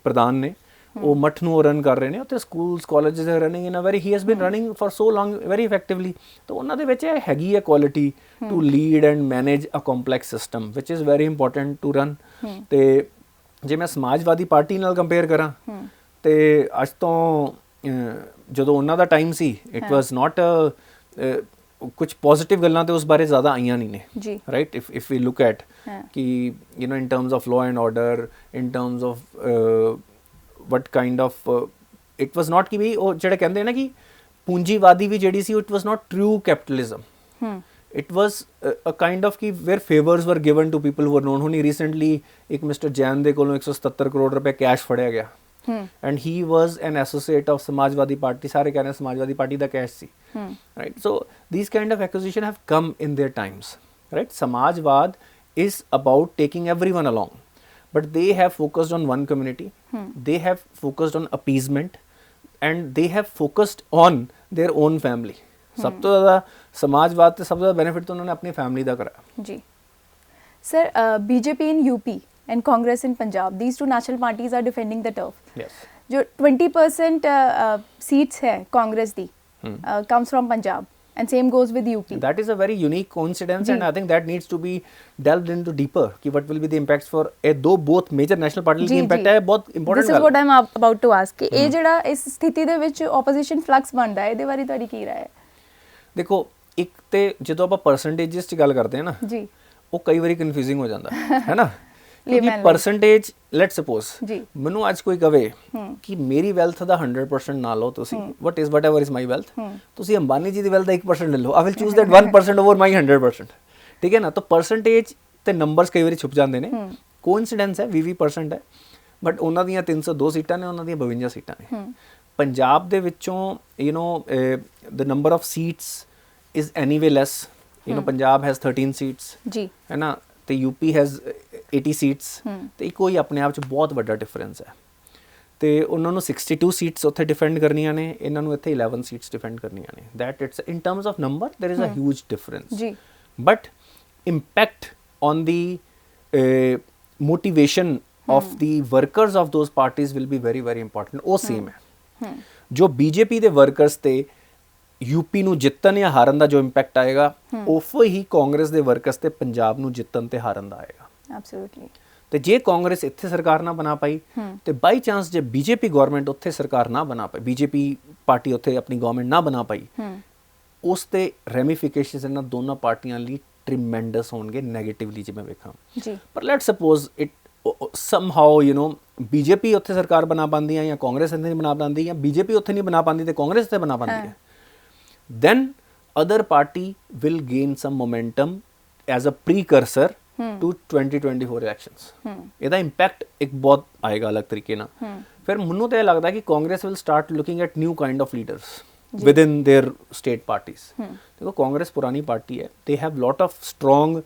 [SPEAKER 2] ਪ੍ਰਧਾਨ ਨੇ, ਉਹ ਮਠ ਨੂੰ ਰਨ ਕਰ ਰਹੇ ਨੇ ਉੱਥੇ, schools colleges are running in a very, he has been running for so long very effectively. ਤਾਂ ਉਹਨਾਂ ਦੇ ਵਿੱਚ ਇਹ ਹੈਗੀ ਹੈ quality to lead and manage a complex system, which is very important to run. ਤੇ ਜੇ ਮੈਂ ਸਮਾਜਵਾਦੀ ਪਾਰਟੀ ਨਾਲ ਕੰਪੇਅਰ ਕਰਾਂ ਤੇ ਅੱਜ ਤੋਂ ਜਦੋਂ ਉਹਨਾਂ ਦਾ ਟਾਈਮ ਸੀ, ਇਟ ਵਾਸ ਨਾਟ ਕੁਝ ਪੋਜ਼ਿਟਿਵ ਗੱਲਾਂ ਤੇ ਉਸ ਬਾਰੇ ਜ਼ਿਆਦਾ ਆਈਆਂ ਨਹੀਂ ਨੇ, right. If we look at ਕਿ in terms of law and order, in terms of what kind of, it was not ਕਿ ਵੀ ਉਹ ਜਿਹੜੇ ਕਹਿੰਦੇ ਨਾ ਕਿ ਪੂੰਜੀਵਾਦੀ ਵੀ ਜਿਹੜੀ ਸੀ, it was not true capitalism, it was a kind of ਕਿ where favors were given to people who were known. ਹੁਣੀ recently ਇੱਕ ਮਿਸਟਰ ਜੈਨ ਦੇ ਕੋਲੋਂ 177 ਕਰੋੜ ਰੁਪਏ ਕੈਸ਼ ਫੜਿਆ ਗਿਆ, and he was an associate of Samajwadi party, ਸਾਰੇ ਕਹਿ ਰਹੇ ਸਮਾਜਵਾਦੀ party the cash C, right? So these kind of acquisition have come in their times, right? Samajwad is about taking everyone along, but they have focused on one community, they have focused on appeasement, and they have focused on their own family. ਸਭ ਤੋਂ ਜ਼ਿਆਦਾ ਸਮਾਜਵਾਦ ਤੇ ਸਭ ਤੋਂ ਜ਼ਿਆਦਾ ਬੈਨੀਫਿਟ ਤਾਂ ਉਹਨਾਂ ਨੇ ਆਪਣੀ ਫੈਮਿਲੀ ਦਾ ਕਰਾਇਆ। ਜੀ
[SPEAKER 1] sir, BJP in UP and Congress in Punjab, these two national parties are defending the turf.
[SPEAKER 2] Yes.
[SPEAKER 1] जो 20% seats है कांग्रेस दी comes from Punjab, and same goes with UP.
[SPEAKER 2] That is a very unique coincidence, and I think that needs to be delved into deeper कि what will be the impacts for दो both major national parties की impact है, बहुत important।
[SPEAKER 1] This is what I'm about to ask कि ਇਹ ਜਿਹੜਾ ਇਸ ਸਥਿਤੀ ਦੇ ਵਿੱਚ opposition flux ਬਣਦਾ ਹੈ, ਇਹਦੇ ਬਾਰੇ ਤੁਹਾਡੀ ਕੀ ਰਾਏ ਹੈ?
[SPEAKER 2] ਦੇਖੋ, ਇੱਕ ਤੇ ਜਦੋਂ ਆਪਾਂ ਪਰਸੈਂਟੇजेस 'ਚ ਗੱਲ ਕਰਦੇ ਹਾਂ ਨਾ ਜੀ, ਉਹ ਕਈ ਵਾਰੀ ਕਨਫਿਊਜ਼ਿੰਗ ਹੋ ਜਾਂਦਾ ਹੈ ਨਾ, ਕਿਉਂਕਿ ਪਰਸੈਂਟੇਜ, ਲੈਟਸ ਸਪੋਜ਼ ਮੈਨੂੰ ਅੱਜ ਕੋਈ ਕਵੇ ਕਿ ਮੇਰੀ ਵੈਲਥ ਦਾ 100% ਨਾ ਲਓ ਤੁਸੀਂ, whatever is my wealth, ਤੁਸੀਂ ਅੰਬਾਨੀ ਜੀ ਦੀ ਵੈਲਥ ਦਾ 1% ਲੈ ਲਓ, I will choose that 1% over my 100%, ਠੀਕ ਹੈ ਨਾ। ਤਾਂ ਪਰਸੈਂਟੇਜ ਤੇ ਨੰਬਰਸ ਕਈ ਵਾਰੀ ਛੁਪ ਜਾਂਦੇ ਨੇ, ਕੋਇਨਸੀਡੈਂਸ ਹੈ 20% ਹੈ, ਬਟ ਉਹਨਾਂ ਦੀਆਂ 302 ਸੀਟਾਂ ਨੇ, ਉਹਨਾਂ ਦੀਆਂ 52 ਸੀਟਾਂ ਨੇ। ਪੰਜਾਬ ਦੇ ਵਿੱਚੋਂ the number of seats is anyway less, Punjab has 13 seats ਜੀ, ਹੈ ਨਾ, ਤੇ UP has 80 seats, ਤੇ ਇੱਕੋ ਹੀ ਆਪਣੇ ਆਪ 'ਚ ਬਹੁਤ ਵੱਡਾ ਡਿਫਰੈਂਸ ਹੈ। ਤੇ ਉਹਨਾਂ ਨੂੰ 62 ਸੀਟਸ ਉੱਥੇ ਡਿਫੈਂਡ ਕਰਨੀਆਂ ਨੇ, ਇਹਨਾਂ ਨੂੰ ਇੱਥੇ 11 ਸੀਟਸ ਡਿਫੈਂਡ ਕਰਨੀਆਂ ਨੇ। That it's in terms of number there is a huge difference ਜੀ, but impact on the motivation of the workers of those parties will be very very important, ਉਹ ਸੇਮ ਹੈ। ਜੋ BJP ਦੇ ਵਰਕਰਸ ਤੇ ਯੂਪੀ ਨੂੰ ਜਿੱਤਣ ਜਾਂ ਹਾਰਨ ਦਾ ਜੋ ਇੰਪੈਕਟ ਆਏਗਾ, ਉਹ ਹੀ ਕਾਂਗਰਸ ਦੇ ਵਰਕਰਸ ਤੇ ਪੰਜਾਬ ਨੂੰ ਜਿੱਤਣ ਤੇ ਹਾਰਨ ਦਾ ਆਏਗਾ।
[SPEAKER 1] ਐਬਸੋਲੂਟਲੀ।
[SPEAKER 2] ਤੇ ਜੇ ਕਾਂਗਰਸ ਇੱਥੇ ਸਰਕਾਰ ਨਾ ਬਣਾ ਪਾਈ, ਤੇ ਬਾਈ ਚਾਂਸ ਜੇ BJP ਗਵਰਨਮੈਂਟ ਉੱਥੇ ਸਰਕਾਰ ਨਾ ਬਣਾ ਪਾਈ, BJP ਪਾਰਟੀ ਉੱਥੇ ਆਪਣੀ ਗਵਰਨਮੈਂਟ ਨਾ ਬਣਾ ਪਾਈ, ਉਸ ਤੇ ਰੈਮੀਫਿਕੇਸ਼ਨਸ ਇਹਨਾਂ ਦੋਨਾਂ ਪਾਰਟੀਆਂ ਲਈ ਟ੍ਰਿਮੈਂਡਸ ਹੋਣਗੇ ਨੈਗੇਟਿਵਲੀ, ਜੇ ਮੈਂ ਵੇਖਾਂ ਜੀ। ਪਰ ਲੈਟਸ ਸਪੋਜ਼ ਇਟ ਸਮਹਾਓ BJP ਉੱਥੇ ਸਰਕਾਰ ਬਣਾ ਪਾਉਂਦੀ ਹੈ, ਜਾਂ ਕਾਂਗਰਸ ਇੱਥੇ ਨਹੀਂ ਬਣਾ ਪਾਉਂਦੀ, ਜਾਂ BJP ਉੱਥੇ ਨਹੀਂ ਬਣਾ ਪਾਉਂਦੀ ਤੇ ਕਾਂਗਰਸ ਇੱਥੇ ਬਣਾ ਪਾਉਂਦੀ ਹੈ, then other party will gain some momentum as a precursor to 2024 elections. ਇਹਦਾ ਇੰਪੈਕਟ ਇੱਕ ਬਹੁਤ ਆਏਗਾ ਅਲੱਗ ਤਰੀਕੇ ਨਾਲ। ਫਿਰ ਮੈਨੂੰ ਤਾਂ ਇਹ ਲੱਗਦਾ ਕਿ Congress will start looking at new kind of leaders within their state parties. ਦੇਖੋ, ਕਾਂਗਰਸ ਪੁਰਾਣੀ ਪਾਰਟੀ ਹੈ, they have lot of strong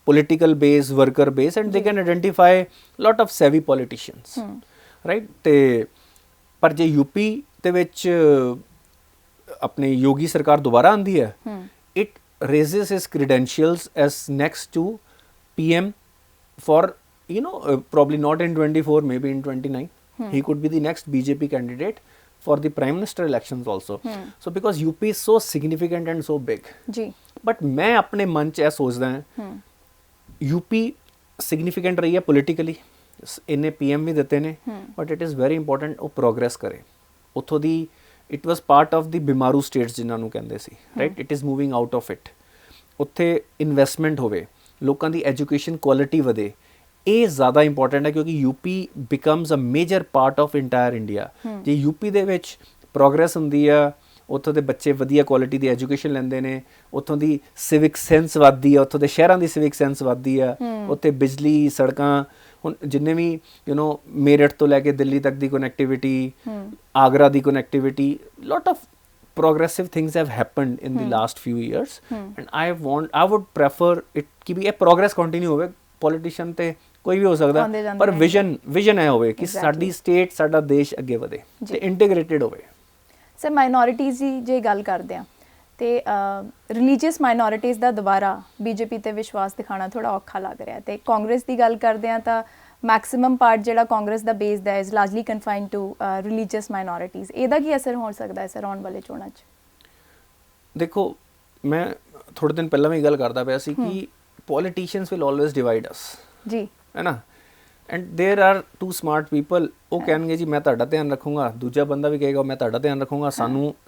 [SPEAKER 2] political base, worker base, and they can identify lot of savvy politicians, right? ਤੇ ਪਰ ਜੇ ਯੂਪੀ ਦੇ ਵਿੱਚ ਆਪਣੀ ਯੋਗੀ ਸਰਕਾਰ ਦੁਬਾਰਾ ਆਂਦੀ ਹੈ, it raises his credentials as next to PM for, probably not in 24, maybe in 29. He could be the next BJP candidate for the prime minister elections also. So because UP is so significant and so big.
[SPEAKER 1] ਜੀ
[SPEAKER 2] But ਮੈਂ ਆਪਣੇ ਮਨ 'ਚ ਇਹ ਸੋਚਦਾ ਹਾਂ, UP significant ਰਹੀ ਹੈ politically, ਇਹਨੇ PM ਵੀ ਦਿੱਤੇ ਨੇ, but it is very important ਉਹ progress ਕਰੇ ਉੱਥੋਂ ਦੀ. It was part of the ਬਿਮਾਰੂ states ਜਿਨ੍ਹਾਂ ਨੂੰ ਕਹਿੰਦੇ ਸੀ, right? It is moving out of it. ਉੱਥੇ ਇਨਵੈਸਟਮੈਂਟ ਹੋਵੇ, ਲੋਕਾਂ ਦੀ ਐਜੂਕੇਸ਼ਨ ਕੁਆਲਿਟੀ ਵਧੇ, ਇਹ ਜ਼ਿਆਦਾ ਇੰਪੋਰਟੈਂਟ ਹੈ ਕਿਉਂਕਿ UP becomes a major part of entire India. ਜੇ ਯੂਪੀ ਦੇ ਵਿੱਚ ਪ੍ਰੋਗਰੈਸ ਹੁੰਦੀ ਆ, ਉੱਥੋਂ ਦੇ ਬੱਚੇ ਵਧੀਆ ਕੁਆਲਿਟੀ ਦੀ ਐਜੂਕੇਸ਼ਨ ਲੈਂਦੇ ਨੇ, ਉੱਥੋਂ ਦੀ ਸਿਵਿਕ ਸੈਂਸ ਵੱਧਦੀ ਆ, ਉੱਥੋਂ ਦੇ ਸ਼ਹਿਰਾਂ ਦੀ ਸਿਵਿਕ ਸੈਂਸ ਵੱਧਦੀ ਆ, ਉੱਥੇ ਬਿਜਲੀ, ਸੜਕਾਂ, ਹੁਣ ਜਿੰਨੇ ਵੀ ਮੇਰਠ ਤੋਂ ਲੈ ਕੇ ਦਿੱਲੀ ਤੱਕ ਦੀ connectivity, Agra the connectivity, lot of progressive things have happened in the last few years, and I would prefer it ਕਿ ਵੀ ਇਹ progress continue ਹੋਵੇ. politician ਤੇ ਕੋਈ ਵੀ ਹੋ ਸਕਦਾ, ਪਰ ਵਿਜ਼ਨ ਹੈ ਹੋਵੇ ਕਿ ਸਾਡੀ ਸਟੇਟ, ਸਾਡਾ ਦੇਸ਼ ਅੱਗੇ ਵਧੇ ਤੇ ਇੰਟੀਗ੍ਰੇਟਿਡ ਹੋਵੇ.
[SPEAKER 1] ਸਰ ਮਾਈਨੋਰਿਟੀਜ਼ ਦੀ ਜੇ ਗੱਲ ਕਰਦੇ ਆ ਤੇ ਰਿਲੀਜੀਅਸ ਮਾਈਨੋਰਿਟੀਜ਼ ਦਾ ਦੁਬਾਰਾ ਬੀਜੇਪੀ ਤੇ ਵਿਸ਼ਵਾਸ ਦਿਖਾਣਾ ਥੋੜਾ ਔਖਾ ਲੱਗ ਰਿਹਾ, ਤੇ ਕਾਂਗਰਸ ਦੀ ਗੱਲ ਕਰਦੇ ਆ ਤਾਂ ਮੈਕਸਿਮਮ ਪਾਰਟ ਜਿਹੜਾ ਕਾਂਗਰਸ ਦਾ ਬੇਸ ਦਾ is largely confined to religious minorities. ਇਹਦਾ ਕੀ ਅਸਰ ਹੋ ਸਕਦਾ ਹੈ ਸਰ ਆਉਣ ਵਾਲੇ ਚੋਣਾਂ 'ਚ?
[SPEAKER 2] ਦੇਖੋ, ਮੈਂ ਥੋੜੇ ਦਿਨ ਪਹਿਲਾਂ ਵੀ ਗੱਲ ਕਰਦਾ ਪਿਆ ਸੀ ਕਿ politicians will always divide us,
[SPEAKER 1] ਜੀ,
[SPEAKER 2] ਹੈ ਨਾ, and there are two smart people, ਉਹ ਕਹਿਣਗੇ ਜੀ ਮੈਂ ਤੁਹਾਡਾ ਧਿਆਨ ਰੱਖੂੰਗਾ, ਦੂਜਾ ਬੰਦਾ ਵੀ ਕਹੇਗਾ ਮੈਂ ਤੁਹਾਡਾ ਧਿਆਨ ਰੱਖੂੰਗਾ.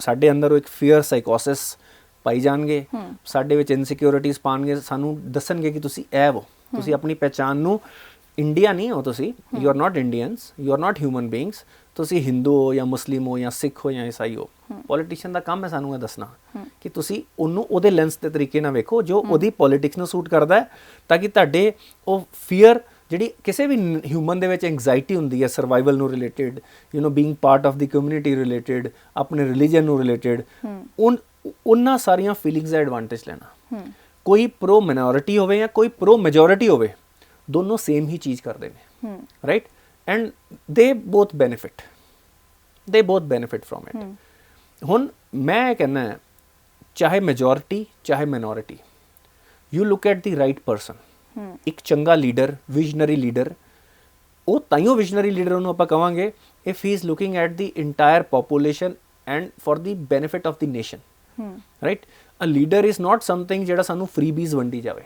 [SPEAKER 2] ਸਾਡੇ ਅੰਦਰ ਉਹ ਇੱਕ ਫੀਅਰ ਸਾਈਕੋਸਿਸ ਪਾਈ ਜਾਣਗੇ, ਸਾਡੇ ਵਿੱਚ ਇਨਸਿਕਿਉਰਿਟੀਜ਼ ਪਾਣਗੇ, ਸਾਨੂੰ ਦੱਸਣਗੇ ਕਿ ਤੁਸੀਂ ਇਹ ਹੋ, ਤੁਸੀਂ ਆਪਣੀ ਪਹਿਚਾਣ ਨੂੰ ਇੰਡੀਆ ਨਹੀਂ ਹੋ, ਤੁਸੀਂ you are not Indians, you are not human beings, ਤੁਸੀਂ ਹਿੰਦੂ ਹੋ ਜਾਂ ਮੁਸਲਿਮ ਹੋ ਜਾਂ ਸਿੱਖ ਹੋ ਜਾਂ ਈਸਾਈ ਹੋ. ਪੋਲੀਟੀਸ਼ੀਅਨ ਦਾ ਕੰਮ ਹੈ ਸਾਨੂੰ ਇਹ ਦੱਸਣਾ ਕਿ ਤੁਸੀਂ ਉਹਨੂੰ ਉਹਦੇ ਲੈਂਸ ਦੇ ਤਰੀਕੇ ਨਾਲ ਵੇਖੋ ਜੋ ਉਹਦੀ ਪੋਲੀਟਿਕਸ ਨੂੰ ਸੂਟ ਕਰਦਾ ਹੈ, ਤਾਂ ਕਿ ਤੁਹਾਡੇ ਉਹ ਫੀਅਰ ਜਿਹੜੀ ਕਿਸੇ ਵੀ ਹਿਊਮਨ ਦੇ ਵਿੱਚ ਐਂਗਜ਼ਾਈਟੀ ਹੁੰਦੀ ਹੈ ਸਰਵਾਈਵਲ ਨੂੰ related, being part of the community related, ਆਪਣੇ ਰਿਲੀਜਨ ਨੂੰ ਰਿਲੇਟਡ, ਉਹਨਾਂ ਸਾਰੀਆਂ ਫੀਲਿੰਗਸ ਦਾ ਐਡਵਾਂਟੇਜ ਲੈਣਾ. ਕੋਈ ਪ੍ਰੋ ਮਾਈਨੋਰਿਟੀ ਹੋਵੇ ਜਾਂ ਕੋਈ ਪ੍ਰੋ ਮੈਜੋਰਿਟੀ ਹੋਵੇ, ਦੋਨੋਂ ਸੇਮ ਹੀ ਚੀਜ਼ ਕਰਦੇ ਨੇ, ਰਾਈਟ, ਐਂਡ ਦੇ ਬੋਥ ਬੈਨੀਫਿਟ ਫਰੋਮ ਇਟ. ਹੁਣ ਮੈਂ ਕਹਿੰਦਾ ਚਾਹੇ ਮੈਜੋਰਿਟੀ ਚਾਹੇ minority, you look at the right person. ਇੱਕ ਚੰਗਾ ਲੀਡਰ, ਵਿਜ਼ਨਰੀ ਲੀਡਰ, ਉਹ ਤਾਈਓ ਵਿਜ਼ਨਰੀ ਲੀਡਰ ਉਹਨੂੰ ਆਪਾਂ ਕਵਾਂਗੇ if he is looking at the entire population and for the benefit of the nation, right. A leader is not something ਜਿਹੜਾ ਸਾਨੂੰ ਫਰੀਬੀਜ਼ ਵੰਡੀ ਜਾਵੇ,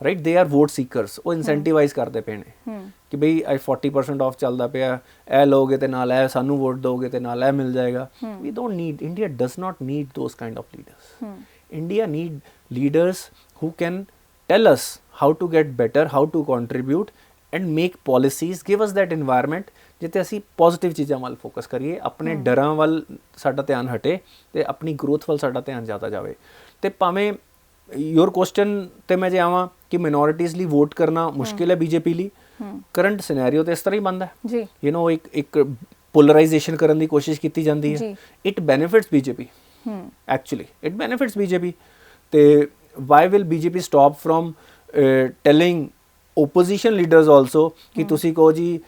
[SPEAKER 2] right. They are vote seekers, ਉਹ ਇਨਸੈਂਟੀਵਾਈਜ਼ ਕਰਦੇ ਪਏ ਨੇ ਕਿ ਬਈ 40% ਆਫ ਚੱਲਦਾ ਪਿਆ, ਇਹ ਲਓਗੇ ਤੇ ਨਾਲ ਇਹ ਸਾਨੂੰ ਵੋਟ ਦੋਗੇ ਤੇ ਨਾਲ ਇਹ ਮਿਲ ਜਾਏਗਾ. We don't need, India does not need those kind of leaders. India need leaders who can tell us how to get better, how to contribute and make policies, give us that environment ਜਿੱਥੇ ਅਸੀਂ ਪੋਜ਼ਿਟਿਵ ਚੀਜ਼ਾਂ ਵੱਲ ਫੋਕਸ ਕਰੀਏ, ਆਪਣੇ ਡਰਾਂ ਵੱਲ ਸਾਡਾ ਧਿਆਨ ਹਟੇ ਤੇ ਆਪਣੀ ਗਰੋਥ ਵੱਲ ਸਾਡਾ ਧਿਆਨ ਜ਼ਿਆਦਾ ਜਾਵੇ. ਤੇ ਭਾਵੇਂ ਯੋਰ ਕੁਐਸਚਨ ਤੇ ਮੈਂ ਜੇ ਆਵਾਂ ਕਿ ਮਿਨੋਰਿਟੀਜ਼ ਲਈ ਵੋਟ ਕਰਨਾ ਮੁਸ਼ਕਿਲ ਹੈ ਬੀਜੇਪੀ ਲਈ, ਕਰੰਟ ਸਿਨੈਰੀਓ ਤੇ ਇਸ ਤਰ੍ਹਾਂ ਹੀ ਬਣਦਾ ਹੈ, ਇੱਕ ਪੋਲਰਾਈਜੇਸ਼ਨ ਕਰਨ ਦੀ ਕੋਸ਼ਿਸ਼ ਕੀਤੀ ਜਾਂਦੀ ਹੈ. It benefits BJP, actually it benefits BJP. ਤੇ why will BJP stop from telling opposition leaders also ਕਿ ਤੁਸੀਂ ਕਹੋ ਜੀ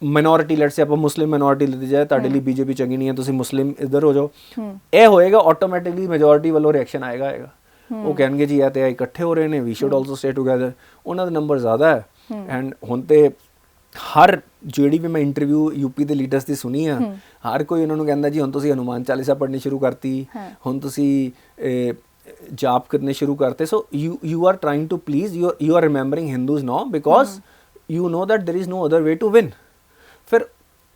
[SPEAKER 2] minority, let's say ਆਪਾਂ ਮੁਸਲਿਮ minority ਲਿੱਤੀ ਜਾਏ, ਤੁਹਾਡੇ ਲਈ BJP ਚੰਗੀ ਨਹੀਂ ਹੈ, ਤੁਸੀਂ ਮੁਸਲਿਮ ਇੱਧਰ ਹੋ ਜਾਓ. ਇਹ ਹੋਏਗਾ ਆਟੋਮੈਟਿਕਲੀ ਮੈਜੋਰਿਟੀ ਵੱਲੋਂ ਰਿਐਕਸ਼ਨ ਆਏਗਾ. ਉਹ ਕਹਿਣਗੇ ਜੀ ਇਹ ਤੇ ਇਕੱਠੇ ਹੋ ਰਹੇ ਨੇ, we should also stay together. ਉਹਨਾਂ ਦਾ ਨੰਬਰ ਜ਼ਿਆਦਾ ਹੈ. ਐਂਡ ਹੁਣ ਤੇ ਹਰ ਜਿਹੜੀ ਵੀ ਮੈਂ ਇੰਟਰਵਿਊ ਯੂਪੀ ਦੇ ਲੀਡਰਸ ਦੀ ਸੁਣੀ ਆ, ਹਰ ਕੋਈ ਉਹਨਾਂ ਨੂੰ ਕਹਿੰਦਾ ਜੀ ਹੁਣ ਤੁਸੀਂ ਹਨੂਮਾਨ ਚਾਲੀਸਾ ਪੜ੍ਹਨੀ ਸ਼ੁਰੂ ਕਰਤੀ, ਹੁਣ ਤੁਸੀਂ ਜਾਪ ਕਰਨੇ ਸ਼ੁਰੂ ਕਰਤੇ. ਸੋ you are trying to please, you are remembering Hindus now because you know that there is no other way to win. ਫਿਰ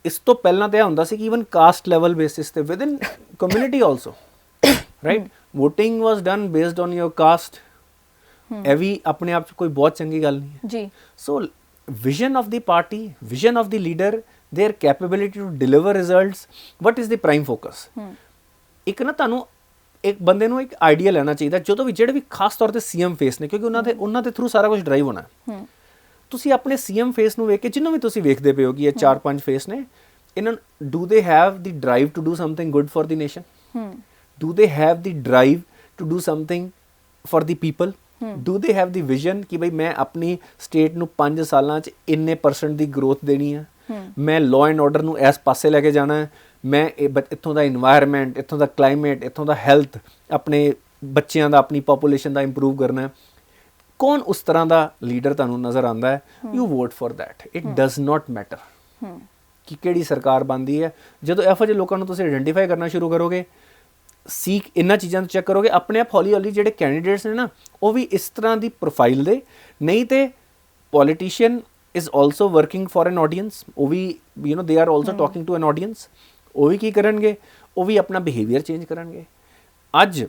[SPEAKER 2] ਇਸ ਤੋਂ ਪਹਿਲਾਂ ਤਾਂ ਇਹ ਹੁੰਦਾ ਸੀ ਕਿ even caste level basis ਤੇ within community also, right, voting was done based on your caste. ਇਹ ਵੀ ਆਪਣੇ ਆਪ 'ਚ ਕੋਈ ਬਹੁਤ ਚੰਗੀ ਗੱਲ ਨਹੀਂ ਹੈ ਜੀ. ਸੋ vision of the party, vision of the leader, their capability to deliver results, what is the prime focus. ਇੱਕ ਨਾ ਤੁਹਾਨੂੰ ਇੱਕ ਬੰਦੇ ਨੂੰ ਇੱਕ ਆਈਡੀਆ ਲੈਣਾ ਚਾਹੀਦਾ ਜਦੋਂ ਵੀ, ਜਿਹੜੇ ਵੀ ਖਾਸ ਤੌਰ ਤੇ ਸੀਐਮ ਫੇਸ ਨੇ, ਕਿਉਂਕਿ ਉਹਨਾਂ ਦੇ ਥਰੂ ਸਾਰਾ ਕੁਝ ਡਰਾਈਵ ਹੋਣਾ. ਤੁਸੀਂ ਆਪਣੇ ਸੀਐਮ ਫੇਸ ਨੂੰ ਵੇਖ ਕੇ, ਜਿਹਨੂੰ ਵੀ ਤੁਸੀਂ ਵੇਖਦੇ ਪਏ ਹੋ ਕਿ ਇਹ 4-5 ਫੇਸ ਨੇ, ਇਹਨਾਂ do they have the drive to do something good for the nation? Do they have the drive to do something for the people? Do they have the vision ਕਿ ਬਈ ਮੈਂ ਆਪਣੀ ਸਟੇਟ ਨੂੰ 5 ਸਾਲਾਂ 'ਚ ਇੰਨੇ % ਦੀ ਗਰੋਥ ਦੇਣੀ ਹੈ, ਮੈਂ ਲਾਅ ਐਂਡ ਆਰਡਰ ਨੂੰ ਇਸ ਪਾਸੇ ਲੈ ਕੇ ਜਾਣਾ ਹੈ, ਮੈਂ ਇੱਥੋਂ ਦਾ ਇਨਵਾਇਰਨਮੈਂਟ, ਇੱਥੋਂ ਦਾ ਕਲਾਈਮੇਟ, ਇੱਥੋਂ ਦਾ ਹੈਲਥ, ਆਪਣੇ ਬੱਚਿਆਂ ਦਾ, ਆਪਣੀ ਪੋਪੂਲੇਸ਼ਨ ਦਾ ਇੰਪਰੂਵ ਕਰਨਾ ਹੈ। ਕੌਣ ਉਸ ਤਰ੍ਹਾਂ ਦਾ ਲੀਡਰ ਤੁਹਾਨੂੰ ਨਜ਼ਰ ਆਉਂਦਾ ਹੈ, you vote for that. It does not matter ਕਿ ਕਿਹੜੀ ਸਰਕਾਰ ਬਣਦੀ ਹੈ। ਜਦੋਂ ਇਹੋ ਜਿਹੇ ਲੋਕਾਂ ਨੂੰ ਤੁਸੀਂ ਆਇਡੈਂਟੀਫਾਈ ਕਰਨਾ ਸ਼ੁਰੂ ਕਰੋਗੇ, ਸੀਖ ਇਹਨਾਂ ਚੀਜ਼ਾਂ ਨੂੰ ਚੈੱਕ ਕਰੋਗੇ, ਆਪਣੇ ਆਪ ਹੌਲੀ ਹੌਲੀ ਜਿਹੜੇ ਕੈਂਡੀਡੇਟਸ ਨੇ ਨਾ ਉਹ ਵੀ ਇਸ ਤਰ੍ਹਾਂ ਦੀ ਪ੍ਰੋਫਾਈਲ ਦੇ, ਨਹੀਂ ਤੇ politician is also working for an audience, ਉਹ ਵੀ they are also talking to an audience, ਉਹ ਵੀ ਕੀ ਕਰਨਗੇ, ਉਹ ਵੀ ਆਪਣਾ ਬਿਹੇਵੀਅਰ ਚੇਂਜ ਕਰਨਗੇ। ਅੱਜ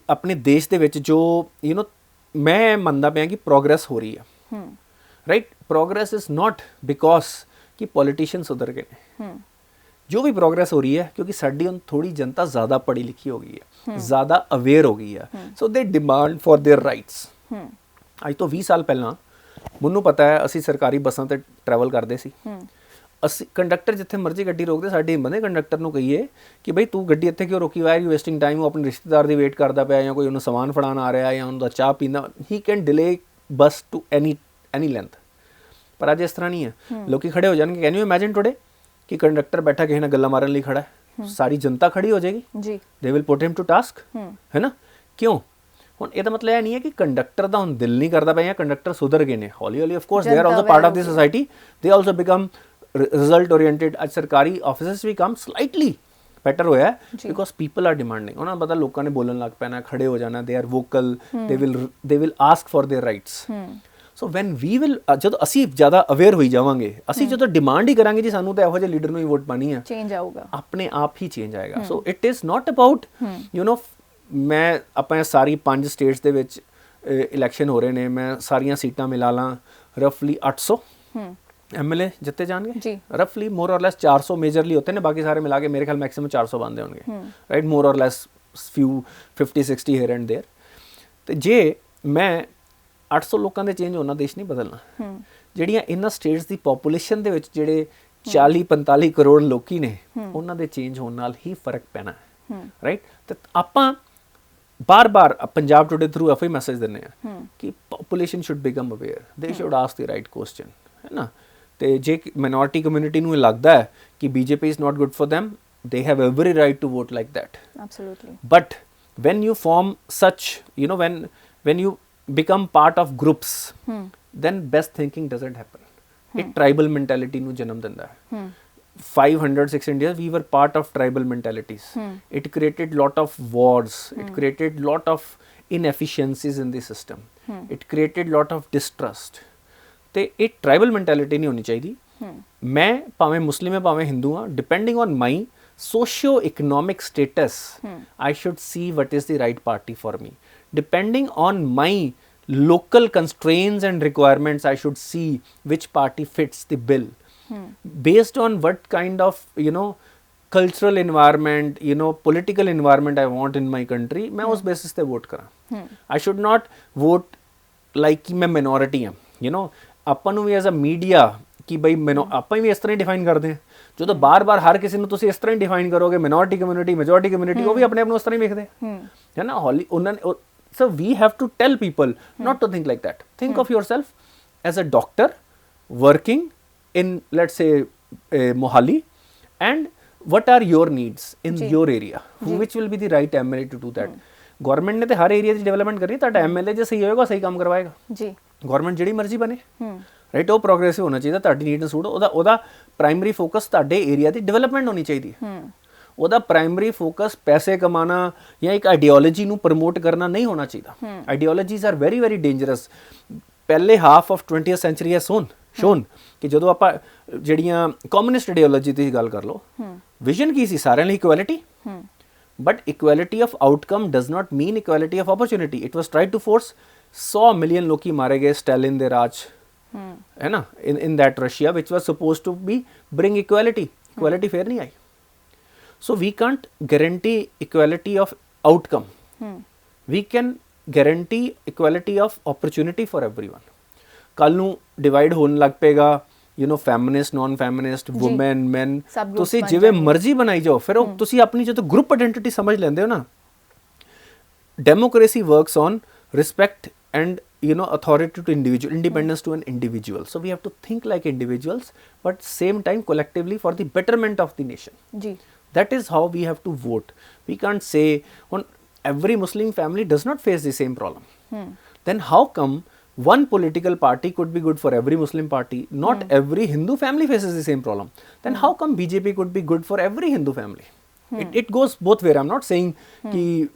[SPEAKER 2] ਆਪਣੇ ਦੇਸ਼ ਦੇ ਵਿੱਚ ਜੋ ਮੈਂ ਮੰਨਦਾ ਪਿਆ ਕਿ ਪ੍ਰੋਗਰੈਸ ਹੋ ਰਹੀ ਹੈ, right, progress is not because ਕਿ ਪੋਲੀਟੀਸ਼ੀਅਨ ਸੁਧਰ ਗਏ ਨੇ। ਜੋ ਵੀ ਪ੍ਰੋਗਰੈਸ ਹੋ ਰਹੀ ਹੈ ਕਿਉਂਕਿ ਸਾਡੀ ਹੁਣ ਥੋੜੀ ਜਨਤਾ ਜ਼ਿਆਦਾ ਪੜ੍ਹੀ ਲਿਖੀ ਹੋ ਗਈ ਹੈ, ਜ਼ਿਆਦਾ ਅਵੇਅਰ ਹੋ ਗਈ ਹੈ, ਸੋ ਦੇ ਡਿਮਾਂਡ ਫॉर देयर ਰਾਈਟਸ। ਅੱਜ ਤੋਂ 20 ਸਾਲ ਪਹਿਲਾਂ ਮੈਨੂੰ ਪਤਾ ਹੈ ਅਸੀਂ ਸਰਕਾਰੀ ਬੱਸਾਂ ਤੇ ਟਰੈਵਲ ਕਰਦੇ ਸੀ, ਅਸੀਂ ਕੰਡਕਟਰ ਜਿੱਥੇ ਮਰਜ਼ੀ ਗੱਡੀ ਰੋਕਦੇ, ਸਾਡੀ ਹਿੰਮਤ ਹੈ ਕੰਡਕਟਰ ਨੂੰ ਕਹੀਏ ਕਿ ਬਈ ਤੂੰ ਗੱਡੀ ਇੱਥੇ ਕਿਉਂ ਰੋਕੀ, why are you wasting time. ਉਹ ਆਪਣੇ ਰਿਸ਼ਤੇਦਾਰ ਦੀ ਵੇਟ ਕਰਦਾ ਪਿਆ ਜਾਂ ਕੋਈ ਉਹਨੂੰ ਸਮਾਨ ਫੜਾਉਣ ਆ ਰਿਹਾ ਜਾਂ ਉਹਦਾ ਚਾਹ ਪੀਂਦਾ, he can delay bus to any length. ਪਰ ਅੱਜ ਇਸ ਤਰ੍ਹਾਂ ਨਹੀਂ ਹੈ, ਲੋਕੀ ਖੜੇ ਹੋ ਜਾਣਗੇ। ਕੈਨ ਯੂ ਇਮੈਜਿਨ ਟੁਡੇ ਕਿ ਕੰਡਕਟਰ ਬੈਠਾ ਕਿਸੇ ਨਾਲ ਗੱਲਾਂ ਮਾਰਨ ਲਈ ਖੜਾ ਹੈ, ਸਾਰੀ ਜਨਤਾ ਖੜੀ ਹੋ ਜਾਏਗੀ ਜੀ, they will put him to task, ਹੈ ਨਾ। ਕਿਉਂ? ਹੁਣ ਇਹਦਾ ਮਤਲਬ ਇਹ ਨਹੀਂ ਹੈ ਕਿ ਕੰਡਕਟਰ ਦਾ ਹੁਣ ਦਿਲ ਨਹੀਂ ਕਰਦਾ ਪਿਆ ਜਾਂ ਕੰਡਕਟਰ ਸੁਧਰ ਗਏ ਨੇ। ਹੌਲੀ ਹੌਲੀ ਆਫ ਕੋਰਸ ਦੇ are also part of the society, ਦੇ ਆਲਸੋ ਬਿਕਮ ਰਿਜ਼ਲਟ ਓਰੀਐਂਟਡ। ਅੱਜ ਸਰਕਾਰੀ ਆਫਿਸਸ ਵੀ ਕੰਮ ਸਲਾਈਟਲੀ ਬੈਟਰ ਹੋਇਆ ਬਿਕੋਜ਼ ਪੀਪਲ ਆਰ ਡਿਮਾਂਡਿੰਗ। ਉਹਨਾਂ ਨੂੰ ਪਤਾ ਲੋਕਾਂ ਨੇ ਬੋਲਣ ਲੱਗ ਪੈਣਾ, ਖੜੇ ਹੋ ਜਾਣਾ, they are vocal, they will ask for their rights. So when we will, ਜਦੋਂ ਅਸੀਂ ਜ਼ਿਆਦਾ ਅਵੇਅਰ ਹੋਈ ਜਾਵਾਂਗੇ, ਅਸੀਂ ਜਦੋਂ ਡਿਮਾਂਡ ਹੀ ਕਰਾਂਗੇ ਜੀ ਸਾਨੂੰ ਤਾਂ ਇਹੋ ਜਿਹੇ ਲੀਡਰ ਨੂੰ ਹੀ ਵੋਟ ਪਾਣੀ ਹੈ, ਚੇਂਜ ਆਊਗਾ, ਆਪਣੇ ਆਪ ਹੀ ਚੇਂਜ ਆਏਗਾ। So it is not about ਮੈਂ ਆਪਾਂ ਸਾਰੀ 5 ਸਟੇਟਸ ਦੇ ਵਿੱਚ ਇਲੈਕਸ਼ਨ ਹੋ ਰਹੇ ਨੇ, ਮੈਂ ਸਾਰੀਆਂ ਸੀਟਾਂ ਮਿਲਾ ਲਾਂ, ਰਫਲੀ 800 MLA ਜਿੱਤੇ ਜਾਣਗੇ, ਰਫਲੀ ਮੋਰ ਔਰ ਲੈਸ 400 ਮੇਜਰਲੀ ਹੋਤੇ ਨੇ, ਬਾਕੀ ਸਾਰੇ ਮਿਲਾ ਕੇ ਮੇਰੇ ਖਿਆਲ ਮੈਕਸਿਮਮ 400 ਬਣਦੇ ਹੋਣਗੇ, ਰਾਈਟ, ਮੋਰ ਔਰ ਲੈਸ ਫਿਊ 50-60 ਹੇਅਰ ਐਂਡ ਦੇਅਰ। ਤੇ ਜੇ ਮੈਂ 800 ਲੋਕਾਂ ਦੇ ਚੇਂਜ ਹੋਣਾ ਦੇਸ਼ ਨਹੀਂ ਬਦਲਣਾ। ਜਿਹੜੀਆਂ ਇਹਨਾਂ ਸਟੇਟਸ ਦੀ ਪੋਪੂਲੇਸ਼ਨ ਦੇ ਵਿੱਚ ਜਿਹੜੇ 40-45 ਕਰੋੜ ਲੋਕੀ ਨੇ, ਉਹਨਾਂ ਦੇ ਚੇਂਜ ਹੋਣ ਨਾਲ ਹੀ ਫਰਕ ਪੈਣਾ, ਰਾਈਟ। ਤੇ ਆਪਾਂ ਬਾਰ-ਬਾਰ ਪੰਜਾਬ ਟੁਡੇ ਥਰੂ ਇਹੋ ਹੀ ਮੈਸੇਜ ਦਿੰਦੇ ਆ ਕਿ ਪੋਪੂਲੇਸ਼ਨ ਸ਼ੁੱਡ ਬਿਕਮ ਅਵੇਅਰ, ਦੇ should ask the right question, ਹੈ ਨਾ। ਤੇ ਜੇ ਮਾਈਨੋਰਿਟੀ ਕਮਿਊਨਿਟੀ ਨੂੰ ਲੱਗਦਾ ਹੈ ਕਿ BJP is not good for them, they have every right to vote like that. Absolutely. But when you form such, when you become part of groups, then best thinking doesn't happen. It tribal mentality ਨੂੰ ਜਨਮ ਦਿੰਦਾ ਹੈ। 500-600 years we were part of tribal mentalities. It created lot of wars, it created lot of inefficiencies in the system, it created lot of distrust. ਤੇ ਇਹ ਟ੍ਰਾਈਬਲ ਮੈਂਟੈਲਿਟੀ ਨਹੀਂ ਹੋਣੀ ਚਾਹੀਦੀ। ਮੈਂ ਭਾਵੇਂ ਮੁਸਲਿਮ ਹੈ ਭਾਵੇਂ ਹਿੰਦੂ ਹਾਂ, depending on my socio economic status I should see what is the right party for me, depending on my local constraints and requirements I should see which party fits the bill, based on what kind of cultural environment, political environment I want in my country, मैं उस basis पे vote करा। I should not vote like कि मैं minority ਹਾਂ, ਆਪਾਂ ਨੂੰ ਵੀ ਐਜ਼ ਅ ਮੀਡੀਆ ਕਿ ਬਈ ਆਪਾਂ ਵੀ ਇਸ ਤਰ੍ਹਾਂ ਹੀ ਡਿਫਾਈਨ ਕਰਦੇ ਹਾਂ। ਜਦੋਂ ਬਾਰ-ਬਾਰ ਹਰ ਕਿਸੇ ਨੂੰ ਤੁਸੀਂ ਇਸ ਤਰ੍ਹਾਂ ਹੀ ਡਿਫਾਈਨ ਕਰੋਗੇ, ਮਿਨੋਰਿਟੀ ਕਮਿਊਨਿਟੀ, ਮੈਜੋਰਿਟੀ ਕਮਿਊਨਿਟੀ, ਉਹ ਵੀ ਆਪਣੇ ਆਪ ਨੂੰ ਉਸ ਤਰ੍ਹਾਂ ਹੀ ਵੇਖਦੇ, ਹੈ ਨਾ। ਹੌਲੀ ਉਹਨਾਂ ਨੇ, so we have to tell people not to think like that. Think of yourself as a doctor working in, let's say, Mohali, and what are your needs in your area, which will be the right MLA to do that. Government ਨੇ ਤੇ ਹਰ ਏਰੀਆ ਦੀ ਡਿਵੈਲਪਮੈਂਟ ਕਰਨੀ, ਤੁਹਾਡਾ MLA ਜੇ ਸਹੀ ਹੋਏਗਾ ਸਹੀ ਕੰਮ ਕਰਵਾਏਗਾ ਜੀ। ਗਵਰਨਮੈਂਟ ਜਿਹੜੀ ਮਰਜ਼ੀ ਬਣੇ, ਰਾਈਟ, ਉਹ ਪ੍ਰੋਗਰੈਸਿਵ ਹੋਣਾ ਚਾਹੀਦਾ, ਤੁਹਾਡੀ ਨੀਡ ਨੂੰ ਸੂਟ, ਉਹਦਾ ਪ੍ਰਾਇਮਰੀ ਫੋਕਸ ਤੁਹਾਡੇ ਏਰੀਆ ਦੀ ਡਿਵੈਲਪਮੈਂਟ ਹੋਣੀ ਚਾਹੀਦੀ ਹੈ। ਉਹਦਾ ਪ੍ਰਾਇਮਰੀ ਫੋਕਸ ਪੈਸੇ ਕਮਾਣਾ ਜਾਂ ਇੱਕ ਆਈਡੀਓਲੋਜੀ ਨੂੰ ਪ੍ਰਮੋਟ ਕਰਨਾ ਨਹੀਂ ਹੋਣਾ ਚਾਹੀਦਾ। Ideologies are very very dangerous. ਪਹਿਲੇ half of 20th century has shown ਕਿ ਜਦੋਂ ਆਪਾਂ ਜਿਹੜੀਆਂ ਕਮਿਊਨਿਸਟ ਆਈਡੀਓਲੋਜੀ ਦੀ ਗੱਲ ਕਰ ਲਓ, ਵਿਜ਼ਨ ਕੀ ਸੀ? ਸਾਰਿਆਂ ਲਈ equality, but equality of outcome does not mean equality of opportunity. It was tried to force 100 million ਲੋਕੀ ਮਾਰੇ ਗਏ ਸਟੈਲਿਨ ਦੇ ਰਾਜ, ਹੈ ਨਾ, in that Russia which was supposed to be bring equality. Equality ਫੇਰ ਨਹੀਂ ਆਈ। So we can't guarantee equality of outcome. We can guarantee equality of opportunity for everyone. ਕੱਲ ਨੂੰ ਡਿਵਾਈਡ ਹੋਣ ਲੱਗ ਪਏਗਾ, ਫੈਮਿਨਿਸਟ, ਨॉन ਫੈਮਿਨਿਸਟ, ਵੂਮਨ, ਮੈਨ, ਤੁਸੀਂ ਜਿਵੇਂ ਮਰਜ਼ੀ ਬਣਾਈ ਜਾਓ। ਫਿਰ ਉਹ ਤੁਸੀਂ ਆਪਣੀ ਜਦੋਂ ਗਰੁੱਪ ਆਇਡੈਂਟੀਟੀ ਸਮਝ ਲੈਂਦੇ ਹੋ ਨਾ, democracy works on respect and authority to individual, independence to an individual. So we have to think like individuals, but same time collectively for the betterment of the nation.
[SPEAKER 1] ਜੀ
[SPEAKER 2] That is how we have to vote. We can't say on every Muslim family does not face the same problem. Then how come one political party could be good for every Muslim party, not every Hindu family faces the same problem? Then how come BJP could be good for every Hindu family? It goes both way. I'm not saying कि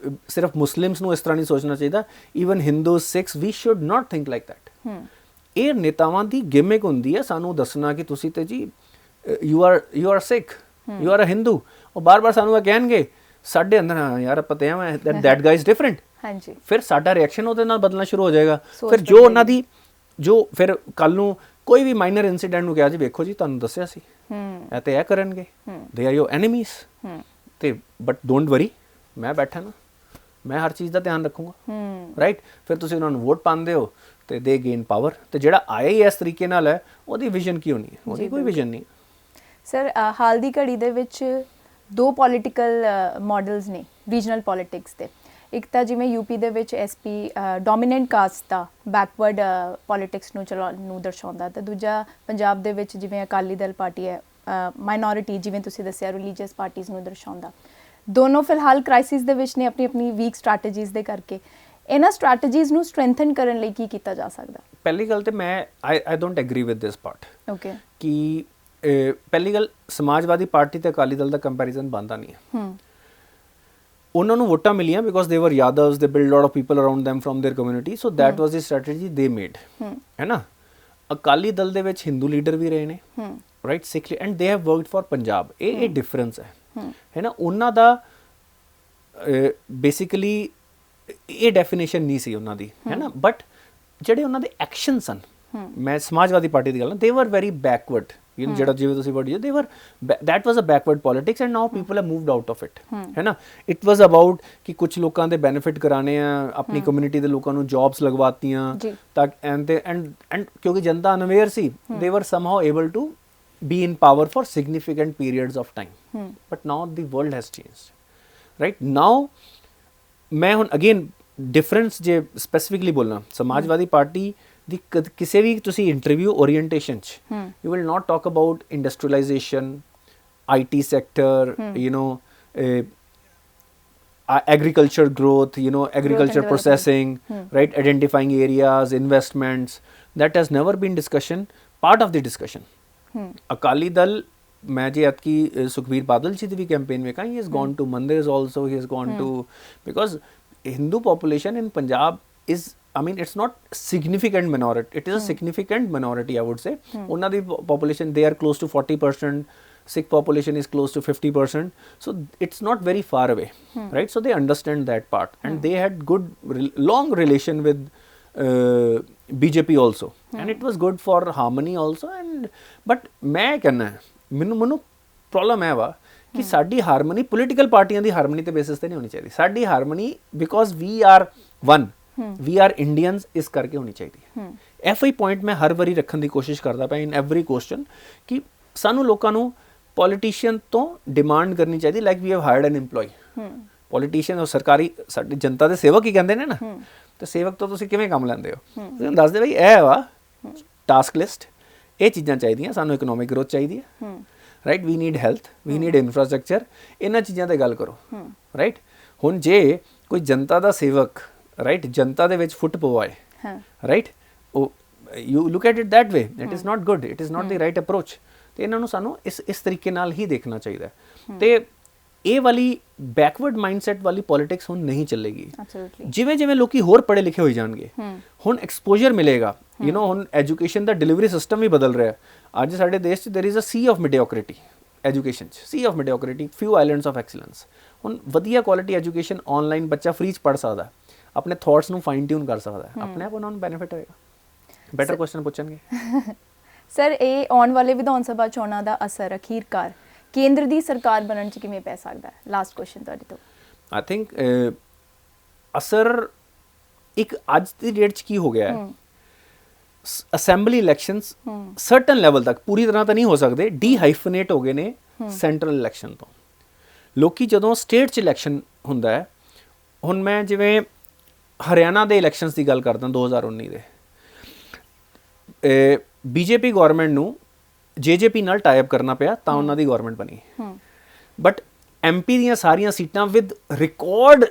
[SPEAKER 2] सिर्फ Muslims ਨੂੰ ਇਸ ਤਰ੍ਹਾਂ ਨਹੀਂ ਸੋਚਣਾ ਚਾਹੀਦਾ. Even Hindus, Sikhs, we should not think like that. ਇਹ ਨੇਤਾਵਾਂ ਦੀ ਗਿਮਿਕ ਹੁੰਦੀ ਹੈ ਸਾਨੂੰ ਦੱਸਣਾ ਕਿ ਤੁਸੀਂ ਤੇ ਜੀ you are Sikh, you are a Hindu. ਉਹ ਬਾਰ-ਬਾਰ ਸਾਨੂੰ ਇਹ ਕਹਿਣਗੇ, ਸਾਡੇ ਅੰਦਰ ਯਾਰ ਆਪਾਂ ਤੇ ਐਵੇਂ that guy is different.
[SPEAKER 1] ਹਾਂਜੀ
[SPEAKER 2] ਫਿਰ ਸਾਡਾ ਰਿਐਕਸ਼ਨ ਉਹਦੇ ਨਾਲ ਬਦਲਣਾ ਸ਼ੁਰੂ ਹੋ ਜਾਏਗਾ. ਫਿਰ ਜੋ ਉਹਨਾਂ ਦੀ ਫਿਰ ਕੱਲ ਨੂੰ ਕੋਈ ਵੀ ਮਾਈਨਰ ਇਨਸੀਡੈਂਟ ਨੂੰ ਕਿਹਾ ਜੀ ਵੇਖੋ ਜੀ ਤੁਹਾਨੂੰ ਦੱਸਿਆ ਸੀ ਇਹ ਤੇ ਇਹ ਕਰਨਗੇ, ਦੇ ਆਰ ਯੋਰ ਐਨੀਮੀਜ਼. ਤੇ ਬਟ ਡੋਂਟ ਵਰੀ, ਮੈਂ ਬੈਠਾ ਨਾ, ਮੈਂ ਹਰ ਚੀਜ਼ ਦਾ ਧਿਆਨ ਰੱਖੂੰਗਾ. ਰਾਈਟ, ਫਿਰ ਤੁਸੀਂ ਉਹਨਾਂ ਨੂੰ ਵੋਟ ਪਾਉਂਦੇ ਹੋ ਤੇ ਦੇ ਗੇਨ ਪਾਵਰ. ਤੇ ਜਿਹੜਾ ਆਇਆ ਹੀ ਇਸ ਤਰੀਕੇ ਨਾਲ ਹੈ ਉਹਦੀ ਵਿਜ਼ਨ ਕੀ ਹੋਣੀ ਹੈ? ਉਹਦੀ ਕੋਈ ਵਿਜ਼ਨ ਨਹੀਂ.
[SPEAKER 1] ਸਰ ਹਾਲ ਦੀ ਘੜੀ ਦੇ ਵਿੱਚ ਦੋ ਪੋਲੀਟੀਕਲ ਮਾਡਲਸ ਨੇ ਰੀਜਨਲ ਪੋਲਿਟਿਕਸ ਦੇ. ਇੱਕ ਤਾਂ ਜਿਵੇਂ ਯੂਪੀ ਦੇ ਵਿੱਚ ਐਸਪੀ ਡੋਮੀਨੈਂਟ ਕਾਸਟ ਦਾ ਬੈਕਵਰਡ ਪੋਲਿਟਿਕਸ ਨੂੰ ਦਰਸਾਉਂਦਾ, ਤੇ ਦੂਜਾ ਪੰਜਾਬ ਦੇ ਵਿੱਚ ਜਿਵੇਂ ਅਕਾਲੀ ਦਲ ਪਾਰਟੀ ਹੈ ਮਾਈਨੋਰਿਟੀ, ਜਿਵੇਂ ਤੁਸੀਂ ਦੱਸਿਆ ਰਿਲੀਜੀਅਸ ਪਾਰਟੀਜ਼ ਨੂੰ ਦਰਸਾਉਂਦਾ. ਦੋਨੋਂ ਫਿਲਹਾਲ ਕ੍ਰਾਈਸਿਸ ਦੇ ਵਿੱਚ ਨੇ ਆਪਣੀ ਆਪਣੀ ਵੀਕ ਸਟ੍ਰੈਟੇਜੀਜ਼ ਦੇ ਕਰਕੇ. ਇਹਨਾਂ ਸਟ੍ਰੈਟੇਜੀਜ਼ ਨੂੰ ਸਟਰੈਂਥਨ ਕਰਨ ਲਈ ਕੀ ਕੀਤਾ ਜਾ ਸਕਦਾ?
[SPEAKER 2] ਪਹਿਲੀ ਗੱਲ ਤੇ ਮੈਂ I don't agri with this part.
[SPEAKER 1] Okay,
[SPEAKER 2] ਕਿ ਪਹਿਲੀ ਗੱਲ ਸਮਾਜਵਾਦੀ ਪਾਰਟੀ ਤੇ ਅਕਾਲੀ ਦਲ ਦਾ ਕੰਪੈਰੀਜ਼ਨ ਬਣਦਾ ਨਹੀਂ ਹੈ. ਉਹਨਾਂ ਨੂੰ ਵੋਟਾਂ ਮਿਲੀਆਂ ਬਿਕੋਜ਼ ਦੇ ਵਰ ਯਾਦਵਸ, ਦੇ build lot of people around them from their community, so that was the strategy they made. ਹੈ ਨਾ, ਅਕਾਲੀ ਦਲ ਦੇ ਵਿੱਚ ਹਿੰਦੂ ਲੀਡਰ ਵੀ ਰਹੇ ਨੇ, right, Sikh, and they have worked for Punjab. ਇਹ ਡਿਫਰੈਂਸ ਹੈ ਨਾ. ਉਹਨਾਂ ਦਾ ਬੇਸਿਕਲੀ ਇਹ ਡੈਫੀਨੇਸ਼ਨ ਨਹੀਂ ਸੀ ਉਹਨਾਂ ਦੀ, ਹੈ ਨਾ. ਬਟ ਜਿਹੜੇ ਉਹਨਾਂ ਦੇ ਐਕਸ਼ਨ ਸਨ, ਮੈਂ ਸਮਾਜਵਾਦੀ ਪਾਰਟੀ ਦੀ ਗੱਲ, ਦੇ ਵਰ ਵੈਰੀ ਬੈਕਵਰਡ. ਜਿਹੜਾ ਜਿਵੇਂ ਤੁਸੀਂ ਵਰਡ ਯੂਜ਼, ਦੇ ਵਰ that was a backward politics and now people have moved out of it. ਹੈ ਨਾ. ਇਟ ਵਾਜ਼ ਅਬਾਊਟ ਕਿ ਕੁਝ ਲੋਕਾਂ ਦੇ ਬੈਨੀਫਿਟ ਕਰਾਣੇ ਆ, ਆਪਣੀ ਕਮਿਊਨਿਟੀ ਦੇ ਲੋਕਾਂ ਨੂੰ ਜੌਬਸ ਲਗਵਾਤੀਆਂ ਤਾਂ ਐਂਡ ਕਿਉਂਕਿ ਜਨਤਾ ਅਨਵੇਅਰ ਸੀ, they were somehow able to be in power for significant periods of time. But now the world has changed. Right now, मैं ਹੁਣ again difference ਜੇ specifically ਬੋਲਣਾ, ਸਮਾਜਵਾਦੀ ਪਾਰਟੀ ਦੀ ਕਿਸੇ ਵੀ ਤੁਸੀਂ ਇੰਟਰਵਿਊ ਓਰੀਐਂਟੇਸ਼ਨ ਚ you will not talk about industrialization, IT sector, agriculture growth, agriculture processing, right, identifying areas, investments. That has never been part of the discussion. Akali Dal, मैं जी आपकी सुखबीर बादल जी भी कैंपेन में कहा, he has gone to मंदिर also, he has gone to, because Hindu population in Punjab is, I mean, it's not significant minority, it is a significant minority, I would say. ਉਹਨਾਂ ਦੀ population, they are close to 40%, Sikh population is close to 50%, so it's not very far away, right? So they understand that part, and they had good long relation with BJP also, and it was good for harmony also. And but मैं कहना ਮੈਨੂੰ ਪ੍ਰੋਬਲਮ ਹੈ ਵਾ ਕਿ ਸਾਡੀ ਹਾਰਮਨੀ ਪੋਲੀਟੀਕਲ ਪਾਰਟੀਆਂ ਦੀ ਹਾਰਮਨੀ ਤੇ ਬੇਸਿਸ ਤੇ ਨਹੀਂ ਹੋਣੀ ਚਾਹੀਦੀ. ਸਾਡੀ harmony because we are one, we are Indians, ਇਸ ਕਰਕੇ ਹੋਣੀ ਚਾਹੀਦੀ. ਐਫ ਪੁਆਇੰਟ ਮੈਂ ਹਰ ਵਾਰੀ ਰੱਖਣ ਦੀ ਕੋਸ਼ਿਸ਼ ਕਰਦਾ ਪਿਆ ਇਨ ਐਵਰੀ ਕੁਐਸਚਨ ਕਿ ਸਾਨੂੰ ਲੋਕਾਂ ਨੂੰ ਪੋਲੀਟੀਸ਼ੀਅਨ ਤੋਂ ਡਿਮਾਂਡ ਕਰਨੀ ਚਾਹੀਦੀ, like we have hired an EMPLOYE. Politician ਔਰ ਸਰਕਾਰੀ ਸਾਡੀ ਜਨਤਾ ਦੇ ਸੇਵਕ ਹੀ ਕਹਿੰਦੇ ਨੇ ਨਾ, ਤੇ ਸੇਵਕ ਤੋਂ ਤੁਸੀਂ ਕਿਵੇਂ ਕੰਮ ਲੈਂਦੇ ਹੋ? ਤੁਸੀਂ ਦੱਸਦੇ ਬਈ ਇਹ ਵਾ ਟਾਸਕ ਲਿਸਟ, ਇਹ ਚੀਜ਼ਾਂ ਚਾਹੀਦੀਆਂ ਸਾਨੂੰ, ਇਕਨੋਮਿਕ ਗਰੋਥ ਚਾਹੀਦੀ ਹੈ, right, we need health, we need infrastructure, ਇਹਨਾਂ ਚੀਜ਼ਾਂ ਤੇ ਗੱਲ ਕਰੋ, ਰਾਈਟ. ਹੁਣ ਜੇ ਕੋਈ ਜਨਤਾ ਦਾ ਸੇਵਕ, ਰਾਈਟ, ਜਨਤਾ ਦੇ ਵਿੱਚ ਫੁੱਟ ਪਵਾਏ, ਰਾਈਟ, ਉਹ you look at it that way, it is not good, it is not the right approach. ਤੇ ਇਹਨਾਂ ਨੂੰ ਸਾਨੂੰ ਇਸ ਤਰੀਕੇ ਨਾਲ ਹੀ ਦੇਖਣਾ ਚਾਹੀਦਾ. ਤੇ ਇਹ ਵਾਲੀ ਬੈਕਵਰਡ ਮਾਈਂਡਸੈਟ ਵਾਲੀ ਪੋਲਿਟਿਕਸ ਹੁਣ ਨਹੀਂ ਚੱਲੇਗੀ. ਜਿਵੇਂ ਜਿਵੇਂ ਲੋਕੀ ਹੋਰ ਪੜ੍ਹੇ ਲਿਖੇ ਹੋਈ ਜਾਣਗੇ, ਹੁਣ ਐਕਸਪੋਜ਼ਰ ਮਿਲੇਗਾ, ਹੁਣ ਐਜੂਕੇਸ਼ਨ ਦਾ ਡਿਲੀਵਰੀ ਸਿਸਟਮ ਵੀ ਬਦਲ ਰਿਹਾ. ਅੱਜ ਸਾਡੇ ਦੇਸ਼ 'ਚ there is a sea of mediocrity, education 'ਚ sea of mediocrity, few islands of excellence. ਹੁਣ ਵਧੀਆ ਕੁਆਲਿਟੀ ਐਜੂਕੇਸ਼ਨ ਆਨਲਾਈਨ ਬੱਚਾ ਫ੍ਰੀ 'ਚ ਪੜ੍ਹ ਸਕਦਾ, ਆਪਣੇ ਥਾਟਸ ਨੂੰ ਫਾਈਨ ਟਿਊਨ ਕਰ ਸਕਦਾ, ਆਪਣੇ ਆਪ ਉਹਨਾਂ ਨੂੰ ਬੈਨੀਫਿਟ ਹੋਏਗਾ, ਬੈਟਰ ਕੁਐਸਚਨ ਪੁੱਛਣਗੇ.
[SPEAKER 1] ਸਰ, ਇਹ ਆਉਣ ਵਾਲੇ ਵਿਧਾਨ ਸਭਾ ਚੋਣਾਂ ਦਾ ਅਸਰ ਅਖੀਰਕਾਰ ਕੇਂਦਰ ਦੀ ਸਰਕਾਰ ਬਣਨ 'ਚ ਕਿਵੇਂ ਪੈ ਸਕਦਾ ਹੈ? ਲਾਸਟ ਕੁਐਸਚਨ ਤੁਹਾਡੇ ਤੋਂ. ਆਈ ਥਿੰਕ
[SPEAKER 2] ਅਸਰ ਇੱਕ ਅੱਜ ਦੀ ਡੇਟ 'ਚ ਕੀ ਹੋ ਗਿਆ ਹੈ, ਅਸੈਂਬਲੀ ਇਲੈਕਸ਼ਨਸ ਸਰਟਨ ਲੈਵਲ ਤੱਕ, ਪੂਰੀ ਤਰ੍ਹਾਂ ਤਾਂ ਨਹੀਂ ਹੋ ਸਕਦੇ, ਡੀਹਾਈਫਨੇਟ ਹੋ ਗਏ ਨੇ ਸੈਂਟਰਲ ਇਲੈਕਸ਼ਨ ਤੋਂ. ਲੋਕੀ ਜਦੋਂ ਸਟੇਟ 'ਚ ਇਲੈਕਸ਼ਨ ਹੁੰਦਾ ਹੈ, ਹੁਣ ਮੈਂ ਜਿਵੇਂ ਹਰਿਆਣਾ ਦੇ ਇਲੈਕਸ਼ਨਸ ਦੀ ਗੱਲ ਕਰਦਾ 2019 ਦੇ, ਬੀਜੇਪੀ ਗਵਰਨਮੈਂਟ ਨੂੰ ਜੇਜੇਪੀ ਨਾਲ ਟਾਈ ਅਪ ਕਰਨਾ ਪਿਆ ਤਾਂ ਉਹਨਾਂ ਦੀ ਗਵਰਨਮੈਂਟ ਬਣੀ। ਬਟ ਐਮਪੀ ਦੀਆਂ ਸਾਰੀਆਂ ਸੀਟਾਂ with record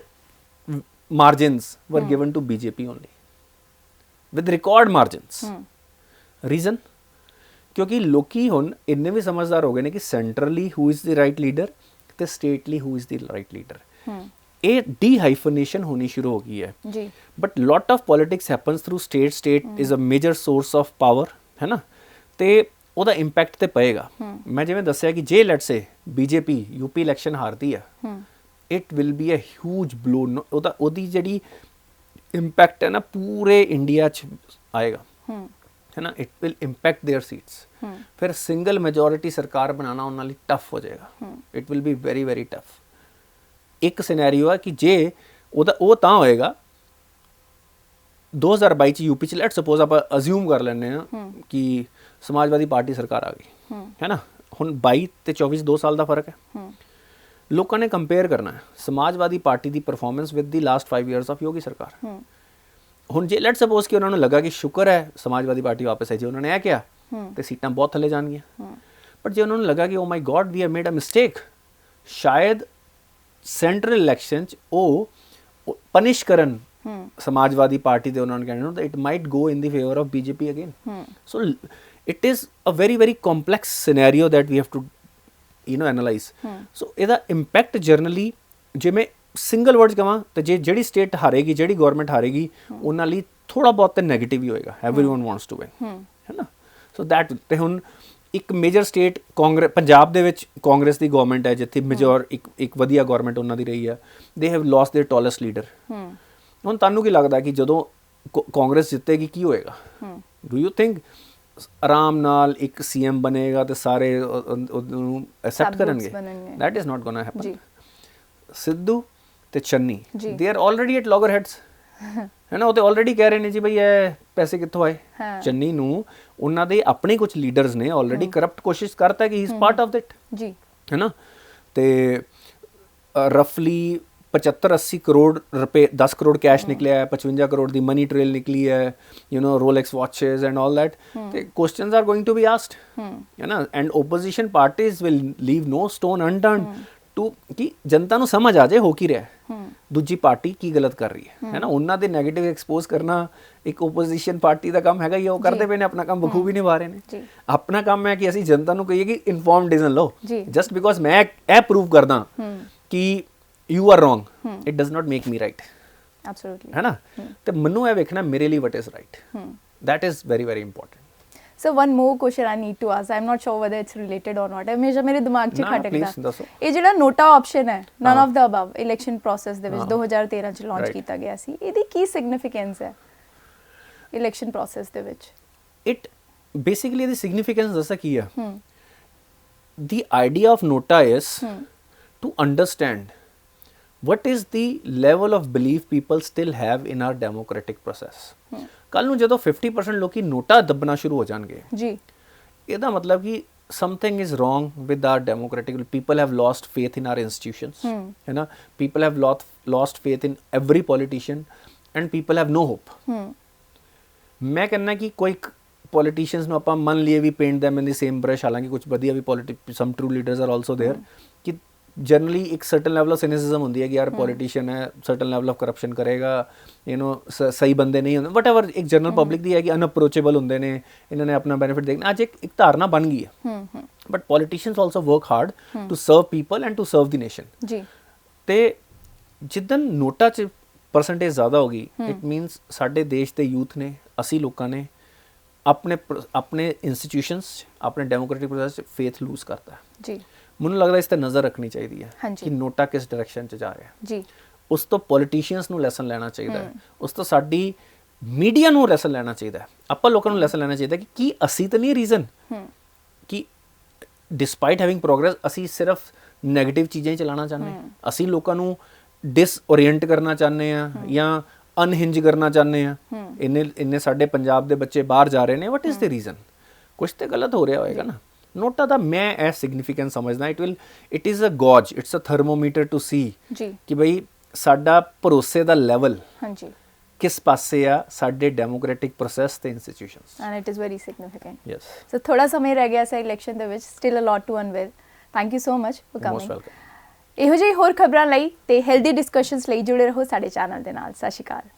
[SPEAKER 2] margins were given to BJP only, with record margins. Reason, ਕਿਉਂਕਿ ਲੋਕੀ ਹੁਣ ਇੰਨੇ ਵੀ ਸਮਝਦਾਰ ਹੋ ਗਏ ਨੇ ਕਿ centrally who is the right leader ਤੇ stately who is the right leader. ਇਹ ਡੀਹਾਈਫਨੇਸ਼ਨ ਹੋਣੀ ਸ਼ੁਰੂ ਹੋ ਗਈ ਹੈ ਜੀ। But lot of politics happens through state. State is a major source of power, ਹੈ ਨਾ, ਤੇ ਉਹਦਾ ਇੰਪੈਕਟ ਤੇ ਪਏਗਾ। ਮੈਂ ਜਿਵੇਂ ਦੱਸਿਆ ਕਿ ਜੇ let's say BJP UP election ਹਾਰਦੀ ਆ, it will be a huge blow. ਉਹਦੀ ਜਿਹੜੀ ਇੰਪੈਕਟ ਹੈ ਨਾ ਪੂਰੇ ਇੰਡੀਆ 'ਚ ਆਏਗਾ, ਹੈ ਨਾ। It will impact their seats. ਫਿਰ ਸਿੰਗਲ ਮੈਜੋਰਿਟੀ ਸਰਕਾਰ ਬਣਾਉਣਾ ਉਹਨਾਂ ਲਈ ਟਫ ਹੋ ਜਾਏਗਾ। It will be very very tough. ਇੱਕ ਸਿਨੈਰੀਓ ਹੈ ਕਿ ਜੇ ਉਹ ਤਾਂ ਹੋਏਗਾ 2022 ਚ ਯੂਪੀ ਚ, ਲੈਟ ਸਪੋਜ਼ ਆਪਾਂ ਅਜ਼ਿਊਮ ਕਰ ਲੈਂਦੇ ਹਾਂ ਕਿ ਸਮਾਜਵਾਦੀ ਪਾਰਟੀ ਸਰਕਾਰ ਆ ਗਈ, ਹੈ ਨਾ। ਹੁਣ 22 ਤੇ 24 2 ਸਾਲ ਦਾ ਫਰਕ ਹੈ। ਲੋਕਾਂ ਨੇ ਕੰਪੇਅਰ ਕਰਨਾ ਹੈ ਸਮਾਜਵਾਦੀ ਪਾਰਟੀ ਦੀ performance with the last 5 years of Yogi ਸਰਕਾਰ। ਹੁਣ ਜੇ ਲੈਟ ਸਪੋਜ਼ ਕਿ ਉਹਨਾਂ ਨੂੰ ਲੱਗਾ ਕਿ ਸ਼ੁਕਰ ਹੈ ਸਮਾਜਵਾਦੀ ਪਾਰਟੀ ਵਾਪਸ ਆਈ, ਜੇ ਉਹਨਾਂ ਨੇ ਇਹ ਕਿਹਾ ਤੇ ਸੀਟਾਂ ਬਹੁਤ ਥੱਲੇ ਜਾਣਗੀਆਂ। ਬਟ ਜੇ ਉਹਨਾਂ ਨੂੰ ਲੱਗਾ ਕਿ oh my God we have made a mistake, ਸ਼ਾਇਦ ਸੈਂਟਰਲ ਇਲੈਕਸ਼ਨ 'ਚ ਉਹ ਪਨਿਸ਼ ਕਰਨ ਸਮਾਜਵਾਦੀ ਪਾਰਟੀ ਦੇ ਉਹਨਾਂ ਨੂੰ ਕਹਿੰਦੇ that it might go in the favor of BJP again. So it is a very very complex scenario that we have to analyze. So ਇਹਦਾ ਇੰਪੈਕਟ ਜਰਨਲੀ ਜੇ ਮੈਂ ਸਿੰਗਲ ਵਰਡ ਕਹਾਂ ਤਾਂ ਜੇ ਜਿਹੜੀ ਸਟੇਟ ਹਾਰੇਗੀ, ਜਿਹੜੀ ਗਵਰਨਮੈਂਟ ਹਾਰੇਗੀ, ਉਹਨਾਂ ਲਈ ਥੋੜਾ ਬਹੁਤ ਤਾਂ ਨੈਗੇਟਿਵ ਹੀ ਹੋਏਗਾ। everyone wants to win, ਹੈ ਨਾ। ਸੋ ਦੈਟ ਤੇ ਹੁਣ ਇੱਕ ਮੇਜਰ ਸਟੇਟ ਕਾਂਗਰਸ, ਪੰਜਾਬ ਦੇ ਵਿੱਚ ਕਾਂਗਰਸ ਦੀ ਗਵਰਨਮੈਂਟ ਹੈ ਜਿੱਥੇ ਮੇਜੋਰ ਇੱਕ ਵਧੀਆ ਗਵਰਨਮੈਂਟ ਉਹਨਾਂ ਦੀ ਰਹੀ ਹੈ। They have lost their tallest leader. ਹੁਣ ਤੁਹਾਨੂੰ ਕੀ ਲੱਗਦਾ ਕਿ ਜਦੋਂ ਕਾਂਗਰਸ ਜਿੱਤੇਗੀ ਕੀ ਹੋਏਗਾ? ਡੂ ਯੂ ਥਿੰਕ ਆਰਾਮ ਨਾਲ ਇੱਕ ਸੀਐਮ ਬਣੇਗਾ ਤੇ ਸਾਰੇ ਉਹਨੂੰ ਐਕਸੈਪਟ ਕਰਨਗੇ? That is not gonna happen. Sidhu ਤੇ Channi, they are already at loggerheads, ਹੈ ਨਾ। ਉਹ ਤੇ ਆਲਰੇਡੀ ਕਹਿ ਰਹੇ ਨੇ ਜੀ ਬਈ ਇਹ ਪੈਸੇ ਕਿੱਥੋਂ ਆਏ। ਚੰਨੀ ਨੂੰ ਉਹਨਾਂ ਦੇ ਆਪਣੇ ਕੁਝ ਲੀਡਰਸ ਨੇ ਆਲਰੇਡੀ ਕਰਪਟ ਕੋਸ਼ਿਸ਼ ਕਰਤਾ ਕਿ ਹੀ ਇਜ਼ ਪਾਰਟ ਆਫ ਦੈਟ, ਜੀ, ਹੈ ਨਾ। ਤੇ ਰਫਲੀ 75-80 ਕਰੋੜ ਰੁਪਏ, 10 ਕਰੋੜ ਕੈਸ਼ ਨਿਕਲਿਆ ਹੈ, 55 ਕਰੋੜ ਦੀ ਮਨੀ ਟ੍ਰੇਲ ਨਿਕਲੀ ਹੈ, Rolex watches and all that. ਤੇ questions are going to be asked, ਹੈ ਨਾ। And opposition parties will leave no stone unturned to ਕਿ ਜਨਤਾ ਨੂੰ ਸਮਝ ਆ ਜਾਏ ਹੋ ਕੀ ਰਿਹਾ, ਦੂਜੀ ਪਾਰਟੀ ਕੀ ਗਲਤ ਕਰ ਰਹੀ ਹੈ ਨਾ। ਉਹਨਾਂ ਦੇ ਨੈਗੇਟਿਵ ਐਕਸਪੋਜ਼ ਕਰਨਾ ਇੱਕ ਓਪੋਜੀਸ਼ਨ ਪਾਰਟੀ ਦਾ ਕੰਮ ਹੈਗਾ ਹੀ। ਉਹ ਕਰਦੇ ਪਏ ਨੇ ਆਪਣਾ ਕੰਮ, ਬਖੂਬੀ ਨਿਭਾ ਰਹੇ ਨੇ। ਆਪਣਾ ਕੰਮ ਹੈ ਕਿ ਅਸੀਂ ਜਨਤਾ ਨੂੰ ਕਹੀਏ ਕਿ ਇਨਫੋਰਮਡ ਡਿਸੀਜਨ ਲਓ। ਜਸਟ ਬਿਕੋਜ਼ ਮੈਂ ਇਹ ਪ੍ਰੂਵ ਕਰਦਾ ਕਿ you are wrong, it does not make me right, absolutely, है ना। तो मनु ये देखना मेरे लिए what is right, that is very very important.
[SPEAKER 1] So one more question I need to ask, I'm not sure whether it's related or not, हमेशा मेरे दिमाग 'ਚ खटकदा ਇਹ ਜਿਹੜਾ ਨੋਟਾ ਆਪਸ਼ਨ ਹੈ, none of the above, election process ਦੇ ਵਿੱਚ 2013 ਚ ਲਾਂਚ ਕੀਤਾ ਗਿਆ ਸੀ, ਇਹਦੀ ਕੀ ਸਿਗਨੀਫੀਕੈਂਸ ਹੈ ਇਲੈਕਸ਼ਨ ਪ੍ਰੋਸੈਸ ਦੇ ਵਿੱਚ?
[SPEAKER 2] it basically the significance ਦੱਸਾ ਕੀ ਹੈ। the idea of nota is to understand what is the level of belief people still have in our democratic process. ਕੱਲ ਨੂੰ ਜਦੋਂ 50% ਲੋਕੀ ਨੋਟਾ ਦੱਬਣਾ ਸ਼ੁਰੂ ਹੋ ਜਾਣਗੇ ਜੀ, ਇਹਦਾ ਮਤਲਬ ਕਿ something is wrong with our democratic, people have lost faith in our institutions, ਹੈ ਨਾ। people have lost faith in every politician and people have no hope. ਮੈਂ ਕਹਿੰਦਾ ਕਿ ਕੋਈ ਪੋਲੀਟੀਸ਼ੀਅਨਸ ਨੂੰ ਆਪਾਂ ਮੰਨ ਲਈਏ ਵੀ paint them in the same brush, ਹਾਲਾਂਕਿ ਕੁਝ ਵਧੀਆ ਵੀ some true leaders are also there, ਕਿ ਜਨਰਲੀ ਇੱਕ ਸਰਟਨ ਲੈਵਲ ਆਫ ਸਿਨਿਸਿਜ਼ਮ ਹੁੰਦੀ ਹੈ ਕਿ ਯਾਰ ਪੋਲੀਟੀਸ਼ੀਅਨ ਹੈ, ਸਰਟਨ ਲੈਵਲ ਆਫ ਕਰਪਸ਼ਨ ਕਰੇਗਾ, ਸਹੀ ਬੰਦੇ ਨਹੀਂ ਹੁੰਦੇ, ਵਟ ਐਵਰ। ਇੱਕ ਜਨਰਲ ਪਬਲਿਕ ਦੀ ਹੈ ਕਿ ਅਨਅਪਰੋਚੇਬਲ ਹੁੰਦੇ ਨੇ, ਇਹਨਾਂ ਨੇ ਆਪਣਾ ਬੈਨੀਫਿਟ ਦੇਖਣਾ। ਅੱਜ ਇੱਕ ਧਾਰਨਾ ਬਣ ਗਈ ਹੈ। But politicians also work hard to serve people and to serve the nation ਜੀ। ਤੇ ਜਿੱਦਣ ਨੋਟਾ 'ਚ ਪਰਸੈਂਟੇਜ ਜ਼ਿਆਦਾ ਹੋ ਗਈ, ਇਟ ਮੀਨਸ ਸਾਡੇ ਦੇਸ਼ ਦੇ ਯੂਥ ਨੇ, ਅਸੀਂ ਲੋਕਾਂ ਨੇ ਆਪਣੇ ਇੰਸਟੀਟਿਊਸ਼ਨਸ, ਆਪਣੇ ਡੈਮੋਕ੍ਰੈਟਿਕ ਪ੍ਰੋਸੈਸ 'ਚ ਫੇਥ ਲੂਜ਼ ਕਰਤਾ ਜੀ। ਮੈਨੂੰ ਲੱਗਦਾ ਇਸ ਤੇ ਨਜ਼ਰ ਰੱਖਣੀ ਚਾਹੀਦੀ ਹੈ ਕਿ ਨੋਟਾ ਕਿਸ ਡਾਇਰੈਕਸ਼ਨ 'ਚ ਜਾ ਰਿਹਾ ਜੀ। ਉਸ ਤੋਂ ਪੋਲੀਟੀਸ਼ੀਅਨਸ ਨੂੰ ਲੈਸਨ ਲੈਣਾ ਚਾਹੀਦਾ ਹੈ, ਉਸ ਤੋਂ ਸਾਡੀ ਮੀਡੀਆ ਨੂੰ ਲੈਸਨ ਲੈਣਾ ਚਾਹੀਦਾ ਹੈ, ਆਪਾਂ ਲੋਕਾਂ ਨੂੰ ਲੈਸਨ ਲੈਣਾ ਚਾਹੀਦਾ ਕਿ ਕੀ ਅਸੀਂ ਤਾਂ ਨਹੀਂ ਰੀਜ਼ਨ ਕਿ ਡਿਸਪਾਈਟ ਹੈਵਿੰਗ ਪ੍ਰੋਗਰੈਸ ਅਸੀਂ ਸਿਰਫ ਨੈਗੇਟਿਵ ਚੀਜ਼ਾਂ ਹੀ ਚਲਾਉਣਾ ਚਾਹੁੰਦੇ ਹਾਂ, ਅਸੀਂ ਲੋਕਾਂ ਨੂੰ ਡਿਸਓਰੀਐਂਟ ਕਰਨਾ ਚਾਹੁੰਦੇ ਹਾਂ ਜਾਂ ਅਨਹਿੰਜ ਕਰਨਾ ਚਾਹੁੰਦੇ ਹਾਂ। ਇੰਨੇ ਸਾਡੇ ਪੰਜਾਬ ਦੇ ਬੱਚੇ ਬਾਹਰ ਜਾ ਰਹੇ ਨੇ, ਵਟ ਇਜ਼ ਦ ਰੀਜ਼ਨ? ਕੁਛ ਤਾਂ ਗਲਤ ਹੋ ਰਿਹਾ ਹੋਏਗਾ ਨਾ। ਨੋਟਾ ਦਾ ਮੈਂ ਇਹ ਸਿਗਨੀਫੀਕੈਂਸ ਸਮਝਦਾ, it is a gauge, it's a thermometer to see ਕਿ ਬਈ ਸਾਡਾ ਭਰੋਸੇ ਦਾ ਲੈਵਲ
[SPEAKER 1] ਹਾਂਜੀ
[SPEAKER 2] ਕਿਸ ਪਾਸੇ ਆ ਸਾਡੇ ਡੈਮੋਕ੍ਰੈਟਿਕ ਪ੍ਰੋਸੈਸ ਤੇ institutions.
[SPEAKER 1] And it is very significant.
[SPEAKER 2] Yes
[SPEAKER 1] so ਥੋੜਾ ਸਮੇਂ ਰਹਿ ਗਿਆ ਸੀ ਇਲੈਕਸ਼ਨ ਦੇ ਵਿੱਚ, still a lot to unveil. Thank you so much for
[SPEAKER 2] most
[SPEAKER 1] coming.
[SPEAKER 2] Welcome.
[SPEAKER 1] ਇਹੋ ਜਿਹੀ ਹੋਰ ਖਬਰਾਂ ਲਈ ਤੇ ਹੈਲਦੀ ਡਿਸਕਸ਼ਨਸ ਲਈ ਜੁੜੇ ਰਹੋ ਸਾਡੇ ਚੈਨਲ ਦੇ ਨਾਲ। ਸਤਿ ਸ਼੍ਰੀ ਅਕਾਲ।